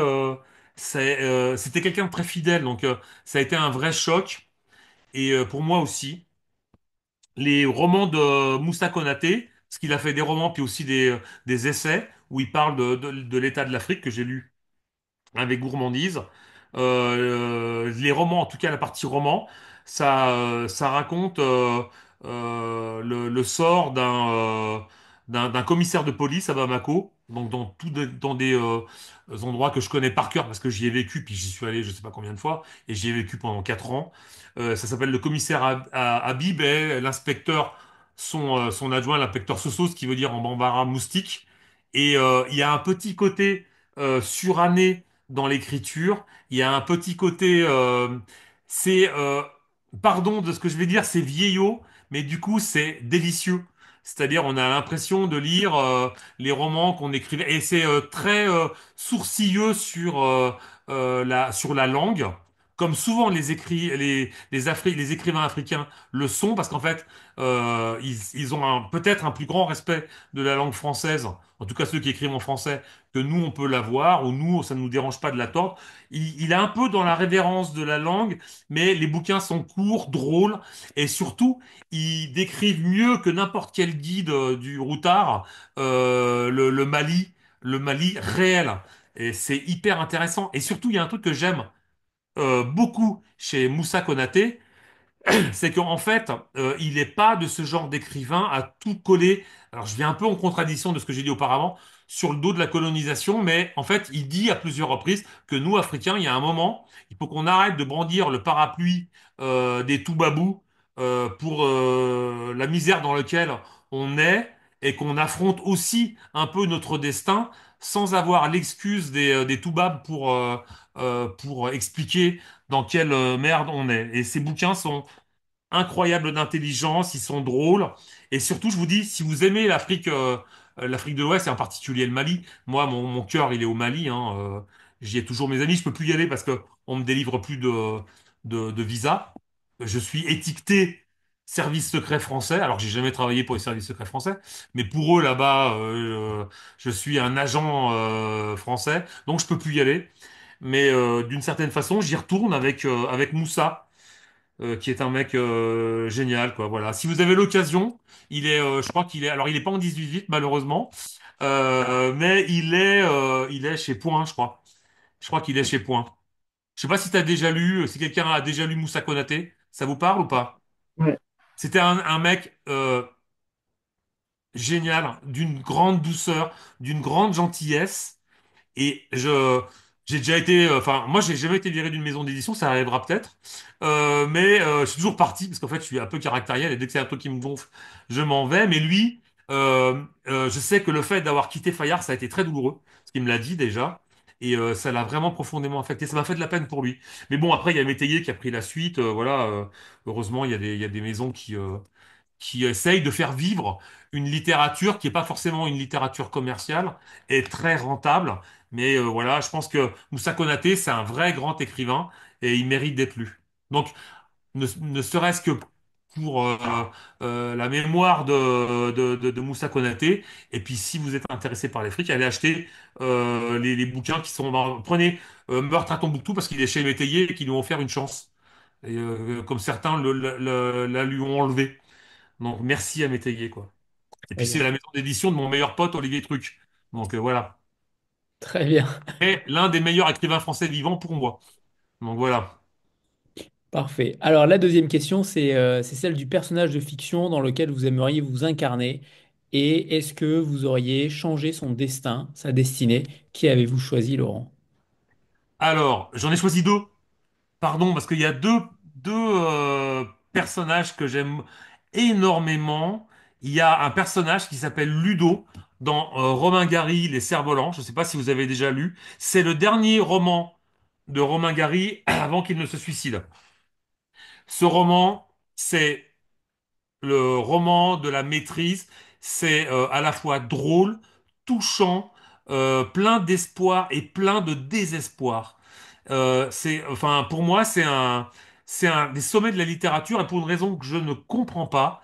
c'était quelqu'un de très fidèle. Donc, ça a été un vrai choc. Et pour moi aussi les romans de Moussa Konaté, parce qu'il a fait des romans puis aussi des essais où il parle de l'état de l'Afrique que j'ai lu avec gourmandise. Les romans, en tout cas la partie roman, ça raconte le sort d'un commissaire de police à Bamako, donc dans des endroits que je connais par cœur parce que j'y ai vécu, puis j'y suis allé je sais pas combien de fois, et j'y ai vécu pendant 4 ans. Ça s'appelle le commissaire Habib et l'inspecteur, son adjoint, l'inspecteur Soso, ce qui veut dire en bambara moustique. Et il y a un petit côté suranné dans l'écriture. Il y a un petit côté, c'est, pardon de ce que je vais dire, c'est vieillot, mais du coup c'est délicieux. C'est-à-dire, on a l'impression de lire les romans qu'on écrivait, et c'est très sourcilleux sur la langue, comme souvent les écrivains africains le sont, parce qu'en fait, ils ont peut-être un plus grand respect de la langue française, en tout cas ceux qui écrivent en français, que nous on peut l'avoir, ou nous ça ne nous dérange pas de la tordre. Il est un peu dans la révérence de la langue, mais les bouquins sont courts, drôles, et surtout, ils décrivent mieux que n'importe quel guide du routard le Mali réel. Et c'est hyper intéressant. Et surtout, il y a un truc que j'aime beaucoup chez Moussa Konaté, c'est qu'en fait, il n'est pas de ce genre d'écrivain à tout coller. Alors, je viens un peu en contradiction de ce que j'ai dit auparavant sur le dos de la colonisation, mais en fait, il dit à plusieurs reprises que nous, Africains, il y a un moment, il faut qu'on arrête de brandir le parapluie des Toubabous pour la misère dans laquelle on est et qu'on affronte aussi un peu notre destin sans avoir l'excuse des Toubabs pour expliquer dans quelle merde on est. Et ces bouquins sont incroyables d'intelligence, ils sont drôles. Et surtout, je vous dis, si vous aimez l'Afrique de l'Ouest, et en particulier le Mali, moi, mon cœur, il est au Mali, hein, j'y ai toujours mes amis, je peux plus y aller parce que on me délivre plus de visa. Je suis étiqueté service secret français, alors que j'ai jamais travaillé pour les services secrets français, mais pour eux, là-bas, je suis un agent français, donc je peux plus y aller. Mais d'une certaine façon, j'y retourne avec Moussa qui est un mec génial, quoi. Voilà. Si vous avez l'occasion, je crois qu'il est, alors il est pas en 18 malheureusement, mais il est chez Point, je crois. Je crois qu'il est chez Point. Je sais pas si t'as déjà lu, si quelqu'un a déjà lu Moussa Konaté, ça vous parle ou pas? Ouais. C'était un mec génial, d'une grande douceur, d'une grande gentillesse. Et j'ai déjà été, enfin, moi, j'ai jamais été viré d'une maison d'édition, ça arrivera peut-être. Mais je suis toujours parti parce qu'en fait, je suis un peu caractériel et dès que c'est un truc qui me gonfle, je m'en vais. Mais lui, je sais que le fait d'avoir quitté Fayard, ça a été très douloureux, ce qu'il me l'a dit déjà. Et ça l'a vraiment profondément affecté. Ça m'a fait de la peine pour lui. Mais bon, après, il y a Métayer qui a pris la suite. Voilà. Heureusement, il y a des maisons qui essaye de faire vivre une littérature qui n'est pas forcément une littérature commerciale et très rentable. Mais voilà, je pense que Moussa Konaté, c'est un vrai grand écrivain et il mérite d'être lu. Donc, ne serait-ce que pour la mémoire de Moussa Konaté. Et puis, si vous êtes intéressé par les frics, allez acheter les bouquins qui sont... ben, prenez Meurtre à Tombouctou parce qu'il est chez Métayer et qu'ils lui ont offert une chance. Et, comme certains la lui ont enlevé. Donc, merci à Métayer, quoi. Et Très puis, c'est bien. la maison d'édition de mon meilleur pote, Olivier Truc. Donc, voilà. Très bien. Et l'un des meilleurs écrivains français vivants pour moi. Donc, voilà. Parfait. Alors, la deuxième question, c'est celle du personnage de fiction dans lequel vous aimeriez vous incarner. Et est-ce que vous auriez changé son destin, sa destinée? Qui avez-vous choisi, Laurent? Alors, j'en ai choisi deux. Pardon, parce qu'il y a deux personnages que j'aime énormément. Il y a un personnage qui s'appelle Ludo dans Romain Gary, Les Cerfs-Volants. Je ne sais pas si vous avez déjà lu. C'est le dernier roman de Romain Gary avant qu'il ne se suicide. Ce roman, c'est le roman de la maîtrise. C'est à la fois drôle, touchant, plein d'espoir et plein de désespoir. Enfin, pour moi, c'est un des sommets de la littérature et pour une raison que je ne comprends pas.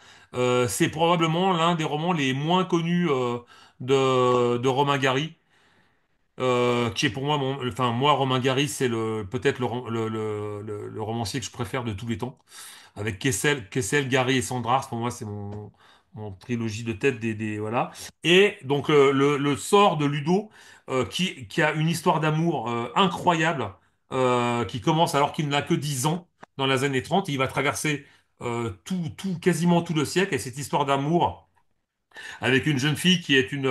C'est probablement l'un des romans les moins connus de Romain Gary, qui est pour moi enfin moi Romain Gary, c'est peut-être le romancier que je préfère de tous les temps avec Kessel, Gary et Sandras. Pour moi, c'est mon trilogie de tête voilà. Et donc le sort de Ludo, qui a une histoire d'amour incroyable, qui commence alors qu'il n'a que 10 ans dans les années 30. Il va traverser quasiment tout le siècle. Et cette histoire d'amour avec une jeune fille qui est une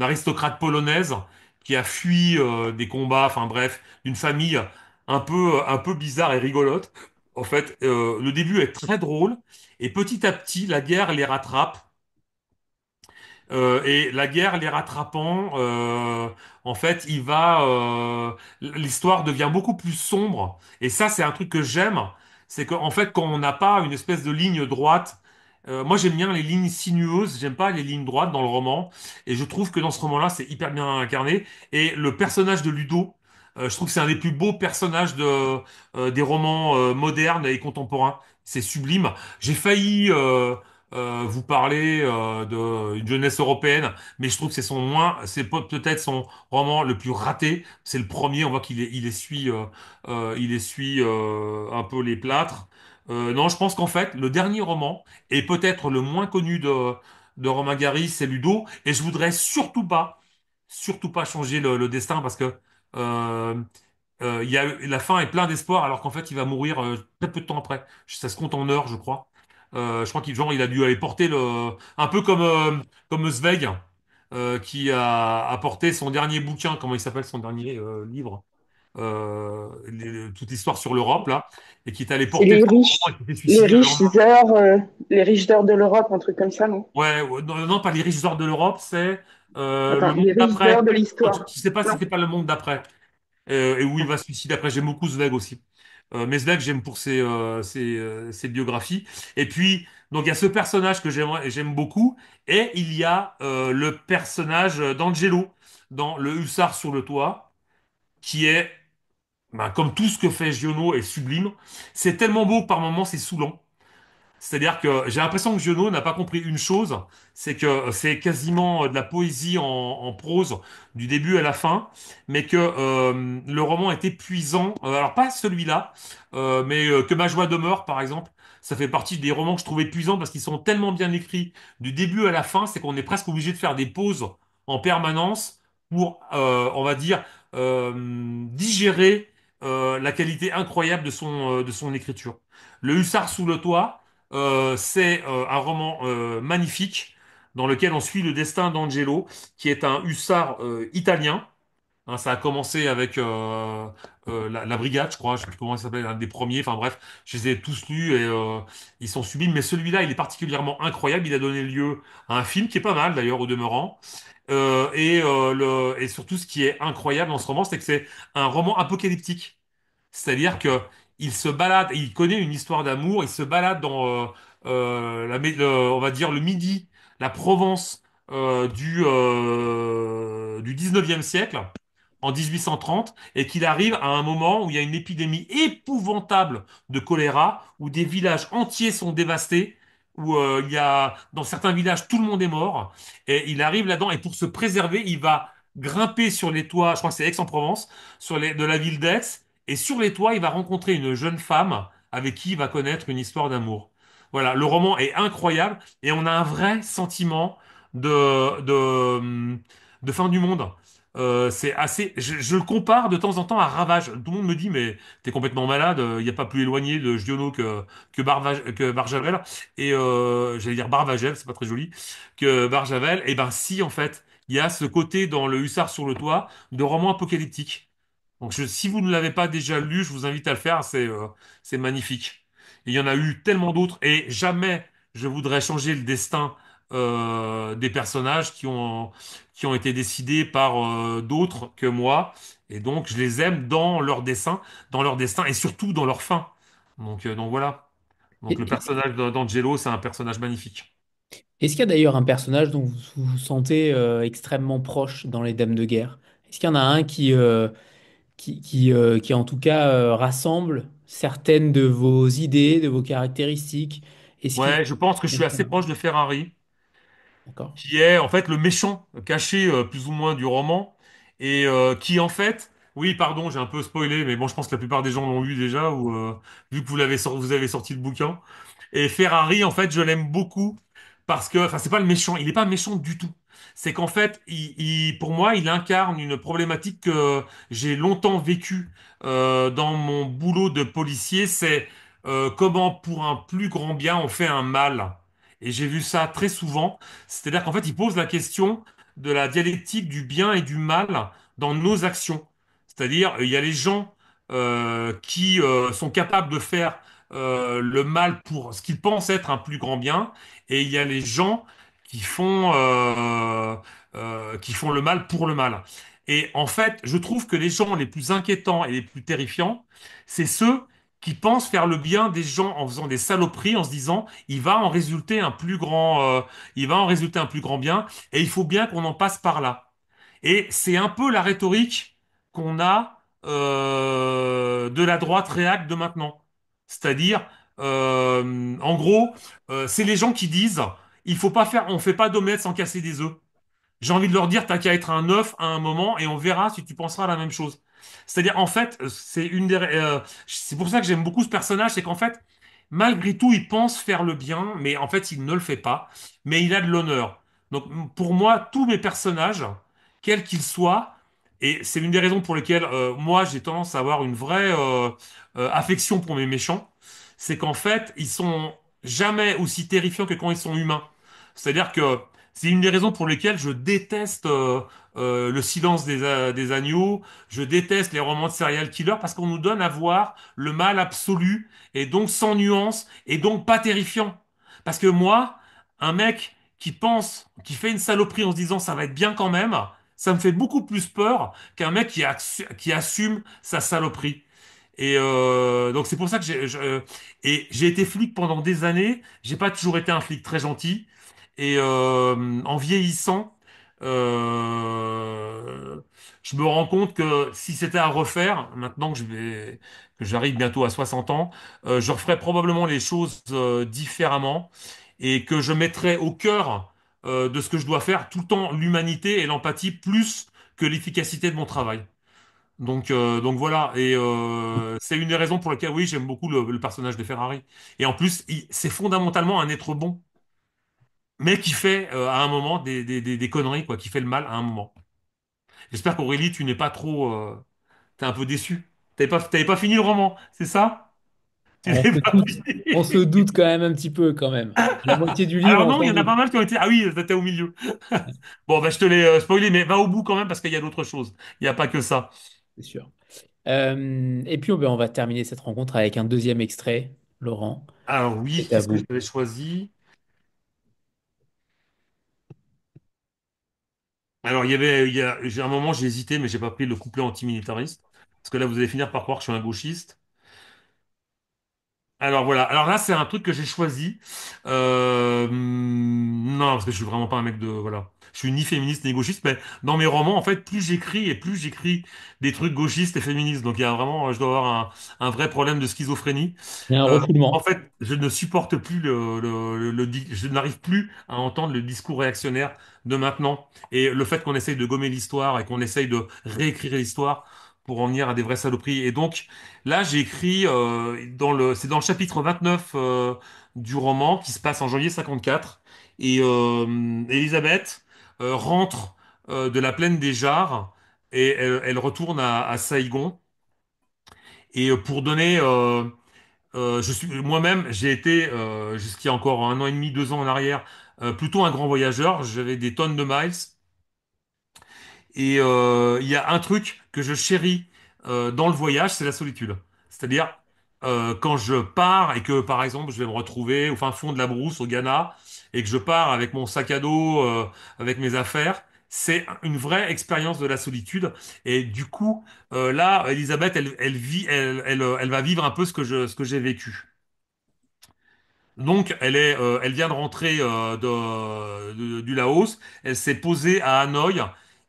aristocrate polonaise qui a fui des combats, enfin bref, une famille un peu bizarre et rigolote. En fait, le début est très drôle et petit à petit, la guerre les rattrape. Et la guerre les rattrapant, en fait, l'histoire devient beaucoup plus sombre. Et ça, c'est un truc que j'aime, c'est qu'en fait, quand on n'a pas une espèce de ligne droite, moi j'aime bien les lignes sinueuses, j'aime pas les lignes droites dans le roman. Et je trouve que dans ce roman-là, c'est hyper bien incarné. Et le personnage de Ludo, je trouve que c'est un des plus beaux personnages des romans modernes et contemporains. C'est sublime. J'ai failli vous parler d'une jeunesse européenne, mais je trouve que c'est peut-être son roman le plus raté. C'est le premier, on voit il essuie un peu les plâtres. Non, je pense qu'en fait, le dernier roman est peut-être le moins connu de Romain Gary, c'est Ludo, et je voudrais surtout pas changer le destin parce que euh, la fin est plein d'espoir alors qu'en fait il va mourir très peu de temps après. Ça se compte en heures, je crois. Je crois il a dû aller porter un peu comme Zweig, qui a porté son dernier bouquin. Comment il s'appelle son dernier livre? Toute l'histoire sur l'Europe là, et qui est allé C'est porter le roman et qui s'est les suicidé le riches lendemain. heures, les riches d'or de l'Europe, un truc comme ça, non? Ouais, ouais, non, non, pas les riches d'or de l'Europe, c'est le Attends, monde les riches d'or d'après. de Je l'histoire. sais pas si Non. c'est pas le monde d'après. Et où il va se suicider après. J'aime beaucoup Zweig aussi. Mais Zweig, j'aime pour ses biographies. Et puis, donc il y a ce personnage que j'aime beaucoup, et il y a le personnage d'Angelo dans Le Hussard sur le toit, qui est, ben, comme tout ce que fait Giono, est sublime. C'est tellement beau que par moments c'est saoulant. C'est-à-dire que j'ai l'impression que Giono n'a pas compris une chose, c'est que c'est quasiment de la poésie en prose du début à la fin, mais que le roman est épuisant. Alors pas celui-là, mais Que ma joie demeure, par exemple. Ça fait partie des romans que je trouve épuisants parce qu'ils sont tellement bien écrits du début à la fin, c'est qu'on est presque obligé de faire des pauses en permanence pour, on va dire, digérer la qualité incroyable de son écriture. Le Hussard sous le toit. C'est un roman magnifique dans lequel on suit le destin d'Angelo, qui est un hussard italien. Hein, ça a commencé avec la Brigade, je crois, je sais plus comment il s'appelle, un des premiers. Enfin bref, je les ai tous lus et ils sont sublimes. Mais celui-là, il est particulièrement incroyable. Il a donné lieu à un film qui est pas mal d'ailleurs au demeurant. Et surtout, ce qui est incroyable dans ce roman, c'est que c'est un roman apocalyptique. C'est-à-dire que il se balade, il connaît une histoire d'amour, il se balade dans on va dire le Midi, la Provence du 19e siècle, en 1830, et qu'il arrive à un moment où il y a une épidémie épouvantable de choléra, où des villages entiers sont dévastés, où il y a dans certains villages tout le monde est mort, et il arrive là-dedans, et pour se préserver, il va grimper sur les toits, je crois que c'est Aix-en-Provence, de la ville d'Aix, et sur les toits, il va rencontrer une jeune femme avec qui il va connaître une histoire d'amour. Voilà, le roman est incroyable et on a un vrai sentiment de fin du monde. C'est assez. Je le compare de temps en temps à Ravage. Tout le monde me dit, mais t'es complètement malade. Il n'y a pas plus éloigné de Giono que Barjavel. Et j'allais dire Barvagel, c'est pas très joli, que Barjavel. Et ben si, en fait, il y a ce côté dans Le Hussard sur le toit de roman apocalyptique. Donc, si vous ne l'avez pas déjà lu, je vous invite à le faire. C'est magnifique. Et il y en a eu tellement d'autres. Et jamais je voudrais changer le destin des personnages qui ont été décidés par d'autres que moi. Et donc, je les aime dans leur destin et surtout dans leur fin. Donc voilà. Donc, le Et- personnage d'Angelo, c'est un personnage magnifique. Est-ce qu'il y a d'ailleurs un personnage dont vous vous sentez extrêmement proche dans les Dames de guerre? Est-ce qu'il y en a un qui en tout cas rassemble certaines de vos idées, de vos caractéristiques? Est-ce qu'il... Ouais, je pense que je suis assez proche de Ferrari, D'accord. qui est en fait le méchant caché plus ou moins du roman et qui en fait, oui, pardon, j'ai un peu spoilé, mais bon, je pense que la plupart des gens l'ont lu déjà ou vu que vous avez sorti le bouquin. Et Ferrari, en fait, je l'aime beaucoup parce que, enfin, c'est pas le méchant, il est pas méchant du tout. C'est qu'en fait, pour moi, il incarne une problématique que j'ai longtemps vécue dans mon boulot de policier. C'est comment, pour un plus grand bien, on fait un mal. Et j'ai vu ça très souvent. C'est-à-dire qu'en fait, il pose la question de la dialectique du bien et du mal dans nos actions. C'est-à-dire, il y a les gens qui sont capables de faire le mal pour ce qu'ils pensent être un plus grand bien, et il y a les gens qui qui font le mal pour le mal. Et en fait, je trouve que les gens les plus inquiétants et les plus terrifiants, c'est ceux qui pensent faire le bien des gens en faisant des saloperies, en se disant, il va en résulter un plus grand bien, et il faut bien qu'on en passe par là. Et c'est un peu la rhétorique qu'on a de la droite réac de maintenant. C'est-à-dire, en gros, c'est les gens qui disent, on fait pas d'omelette sans casser des œufs. J'ai envie de leur dire, t'as qu'à être un œuf à un moment et on verra si tu penseras à la même chose. C'est-à-dire, en fait, c'est pour ça que j'aime beaucoup ce personnage, c'est qu'en fait, malgré tout, il pense faire le bien, mais en fait, il ne le fait pas, mais il a de l'honneur. Donc, pour moi, tous mes personnages, quels qu'ils soient, et c'est une des raisons pour lesquelles moi, j'ai tendance à avoir une vraie affection pour mes méchants, c'est qu'en fait, ils sont jamais aussi terrifiants que quand ils sont humains. C'est-à-dire que c'est une des raisons pour lesquelles je déteste Le silence des agneaux, je déteste les romans de serial killer parce qu'on nous donne à voir le mal absolu et donc sans nuance et donc pas terrifiant. Parce que moi, un mec qui fait une saloperie en se disant ça va être bien quand même, ça me fait beaucoup plus peur qu'un mec qui assume sa saloperie. Et donc c'est pour ça que j'ai été flic pendant des années. J'ai pas toujours été un flic très gentil. Et en vieillissant, euh, je me rends compte que si c'était à refaire, maintenant que j'arrive bientôt à 60 ans, je referais probablement les choses différemment et que je mettrais au cœur de ce que je dois faire tout le temps l'humanité et l'empathie plus que l'efficacité de mon travail. Donc voilà, et c'est une des raisons pour lesquelles oui, j'aime beaucoup le personnage de Ferrari. Et en plus, c'est fondamentalement un être bon mais qui fait à un moment des conneries, quoi, qui fait le mal à un moment. J'espère qu'Aurélie, tu n'es pas trop... t'es un peu déçu. T'avais pas fini le roman, c'est ça? Tu On l'avais se pas doute, on fini. se doute quand même un petit peu quand même. La moitié du livre, Alors on non, il y s'en en a doute, pas mal qui ont été... Ah oui, t'étais au milieu. Bon, bah je te l'ai spoilé, mais va au bout quand même parce qu'il y a d'autres choses. Il n'y a pas que ça. c'est sûr. Et puis on va terminer cette rencontre avec un deuxième extrait. Laurent, Alors oui, c'est à qu'est-ce que vous. j'avais choisi? Alors j'ai un moment, j'ai hésité, mais j'ai pas pris le couplet antimilitariste. Parce que là, vous allez finir par croire que je suis un gauchiste. Alors voilà. Alors là, c'est un truc que j'ai choisi. Non, parce que je suis vraiment pas un mec de voilà. Je suis ni féministe ni gauchiste, mais dans mes romans, en fait, plus j'écris et plus j'écris des trucs gauchistes et féministes. Donc il y a vraiment, je dois avoir un vrai problème de schizophrénie. Il y a un En refoulement. fait, je ne supporte plus je n'arrive plus à entendre le discours réactionnaire de maintenant et le fait qu'on essaye de gommer l'histoire et qu'on essaye de réécrire l'histoire pour en venir à des vraies saloperies. Et donc là, j'ai écrit c'est dans le chapitre 29 du roman qui se passe en janvier 54 et Elisabeth rentre de la plaine des Jars et elle retourne à Saïgon et pour donner je suis moi-même, j'ai été jusqu'il y a encore un an et demi, 2 ans en arrière, plutôt un grand voyageur. J'avais des tonnes de miles. Et il y a un truc que je chéris dans le voyage, c'est la solitude. C'est-à-dire quand je pars et que par exemple je vais me retrouver au fin fond de la brousse au Ghana et que je pars avec mon sac à dos, avec mes affaires, c'est une vraie expérience de la solitude. Et du coup, là, Elisabeth, elle va vivre un peu ce que j'ai vécu. Donc, elle vient de rentrer du Laos. Elle s'est posée à Hanoï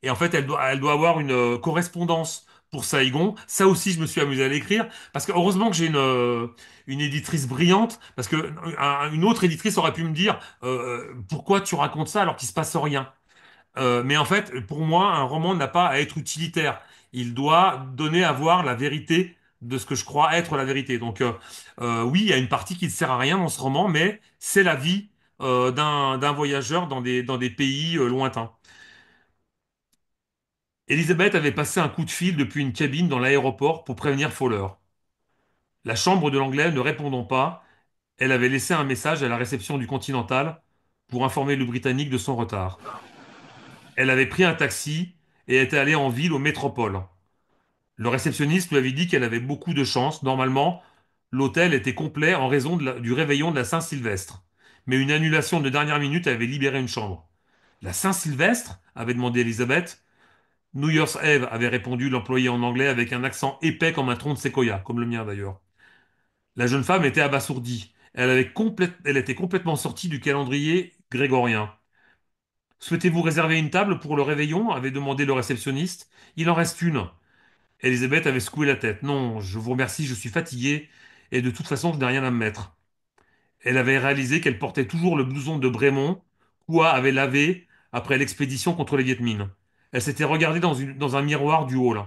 et en fait, elle doit avoir une correspondance pour Saïgon. Ça aussi, je me suis amusé à l'écrire parce que heureusement que j'ai une éditrice brillante parce que une autre éditrice aurait pu me dire pourquoi tu racontes ça alors qu'il se passe rien. Mais en fait, pour moi, un roman n'a pas à être utilitaire. Il doit donner à voir la vérité de ce que je crois être la vérité. Donc, oui, il y a une partie qui ne sert à rien dans ce roman, mais c'est la vie d'un voyageur dans des pays lointains. Elisabeth avait passé un coup de fil depuis une cabine dans l'aéroport pour prévenir Fowler. La chambre de l'anglais ne répondant pas, elle avait laissé un message à la réception du Continental pour informer le Britannique de son retard. Elle avait pris un taxi et était allée en ville au Métropole. Le réceptionniste lui avait dit qu'elle avait beaucoup de chance. Normalement, l'hôtel était complet en raison du réveillon de la Saint-Sylvestre. Mais une annulation de dernière minute avait libéré une chambre. La Saint-Sylvestre avait demandé Elisabeth. New Year's Eve avait répondu l'employé en anglais avec un accent épais comme un tronc de séquoia, comme le mien d'ailleurs. La jeune femme était abasourdie. Elle était complètement sortie du calendrier grégorien. Souhaitez-vous réserver une table pour le réveillon avait demandé le réceptionniste. Il en reste une. Elisabeth avait secoué la tête. Non, je vous remercie, je suis fatiguée et de toute façon, je n'ai rien à me mettre. Elle avait réalisé qu'elle portait toujours le blouson de Brémond, qu'Oua avait lavé après l'expédition contre les Viet Minh. Elle s'était regardée dans un miroir du hall.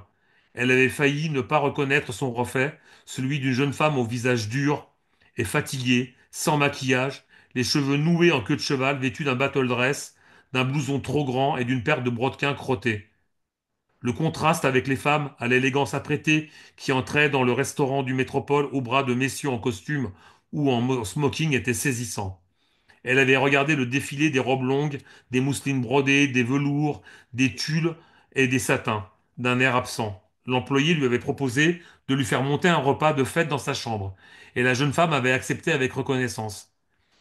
Elle avait failli ne pas reconnaître son reflet, celui d'une jeune femme au visage dur et fatigué, sans maquillage, les cheveux noués en queue de cheval, vêtue d'un battle dress, d'un blouson trop grand et d'une paire de brodequins crottés. Le contraste avec les femmes à l'élégance apprêtée qui entraient dans le restaurant du Métropole au bras de messieurs en costume ou en smoking était saisissant. Elle avait regardé le défilé des robes longues, des mousselines brodées, des velours, des tulles et des satins, d'un air absent. L'employé lui avait proposé de lui faire monter un repas de fête dans sa chambre, et la jeune femme avait accepté avec reconnaissance.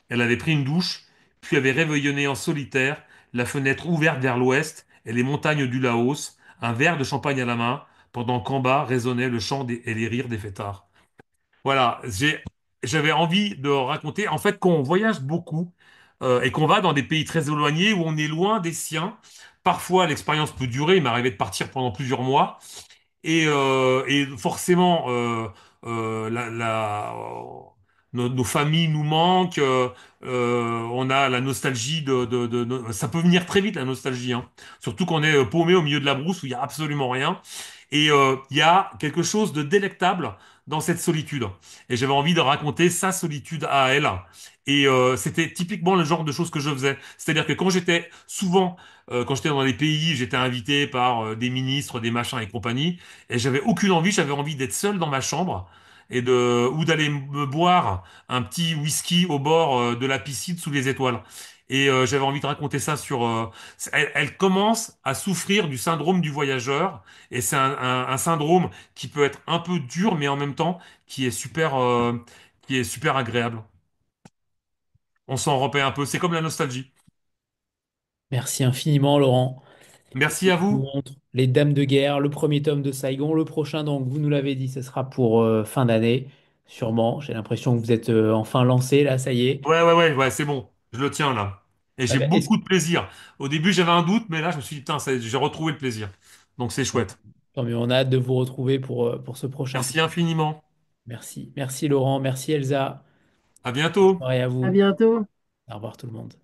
Elle avait pris une douche, puis avait réveillonné en solitaire, la fenêtre ouverte vers l'ouest et les montagnes du Laos, un verre de champagne à la main, pendant qu'en bas résonnaient le chant et les rires des fêtards. Voilà, j'avais envie de raconter, en fait, quand on voyage beaucoup et qu'on va dans des pays très éloignés où on est loin des siens, parfois l'expérience peut durer, il m'est arrivé de partir pendant plusieurs mois, et forcément, nos familles nous manquent. On a la nostalgie ça peut venir très vite, la nostalgie, hein. Surtout qu'on est paumé au milieu de la brousse où il y a absolument rien. Et il y a quelque chose de délectable dans cette solitude. Et j'avais envie de raconter sa solitude à elle. Et c'était typiquement le genre de choses que je faisais. C'est-à-dire que quand j'étais dans les pays, j'étais invité par des ministres, des machins et compagnie. Et j'avais aucune envie, j'avais envie d'être seul dans ma chambre ou d'aller me boire un petit whisky au bord de la piscine sous les étoiles. Et j'avais envie de raconter ça elle commence à souffrir du syndrome du voyageur, et c'est un syndrome qui peut être un peu dur, mais en même temps qui est super agréable. On s'en repaît un peu. C'est comme la nostalgie. Merci infiniment, Laurent. Merci à Je vous vous. montre Les Dames de guerre, le premier tome de Saigon. Le prochain, donc, vous nous l'avez dit, ce sera pour fin d'année. Sûrement. J'ai l'impression que vous êtes enfin lancé là, ça y est. Ouais, c'est bon. Je le tiens là. Et Ah j'ai bah, beaucoup de plaisir. Au début, j'avais un doute, mais là, je me suis dit, putain, j'ai retrouvé le plaisir. Donc, c'est chouette. tant mieux, on a hâte de vous retrouver pour ce prochain tour. Merci infiniment. Merci. Merci Laurent, merci Elsa. À Bonne bientôt. soirée à À vous. bientôt. Au revoir tout le monde.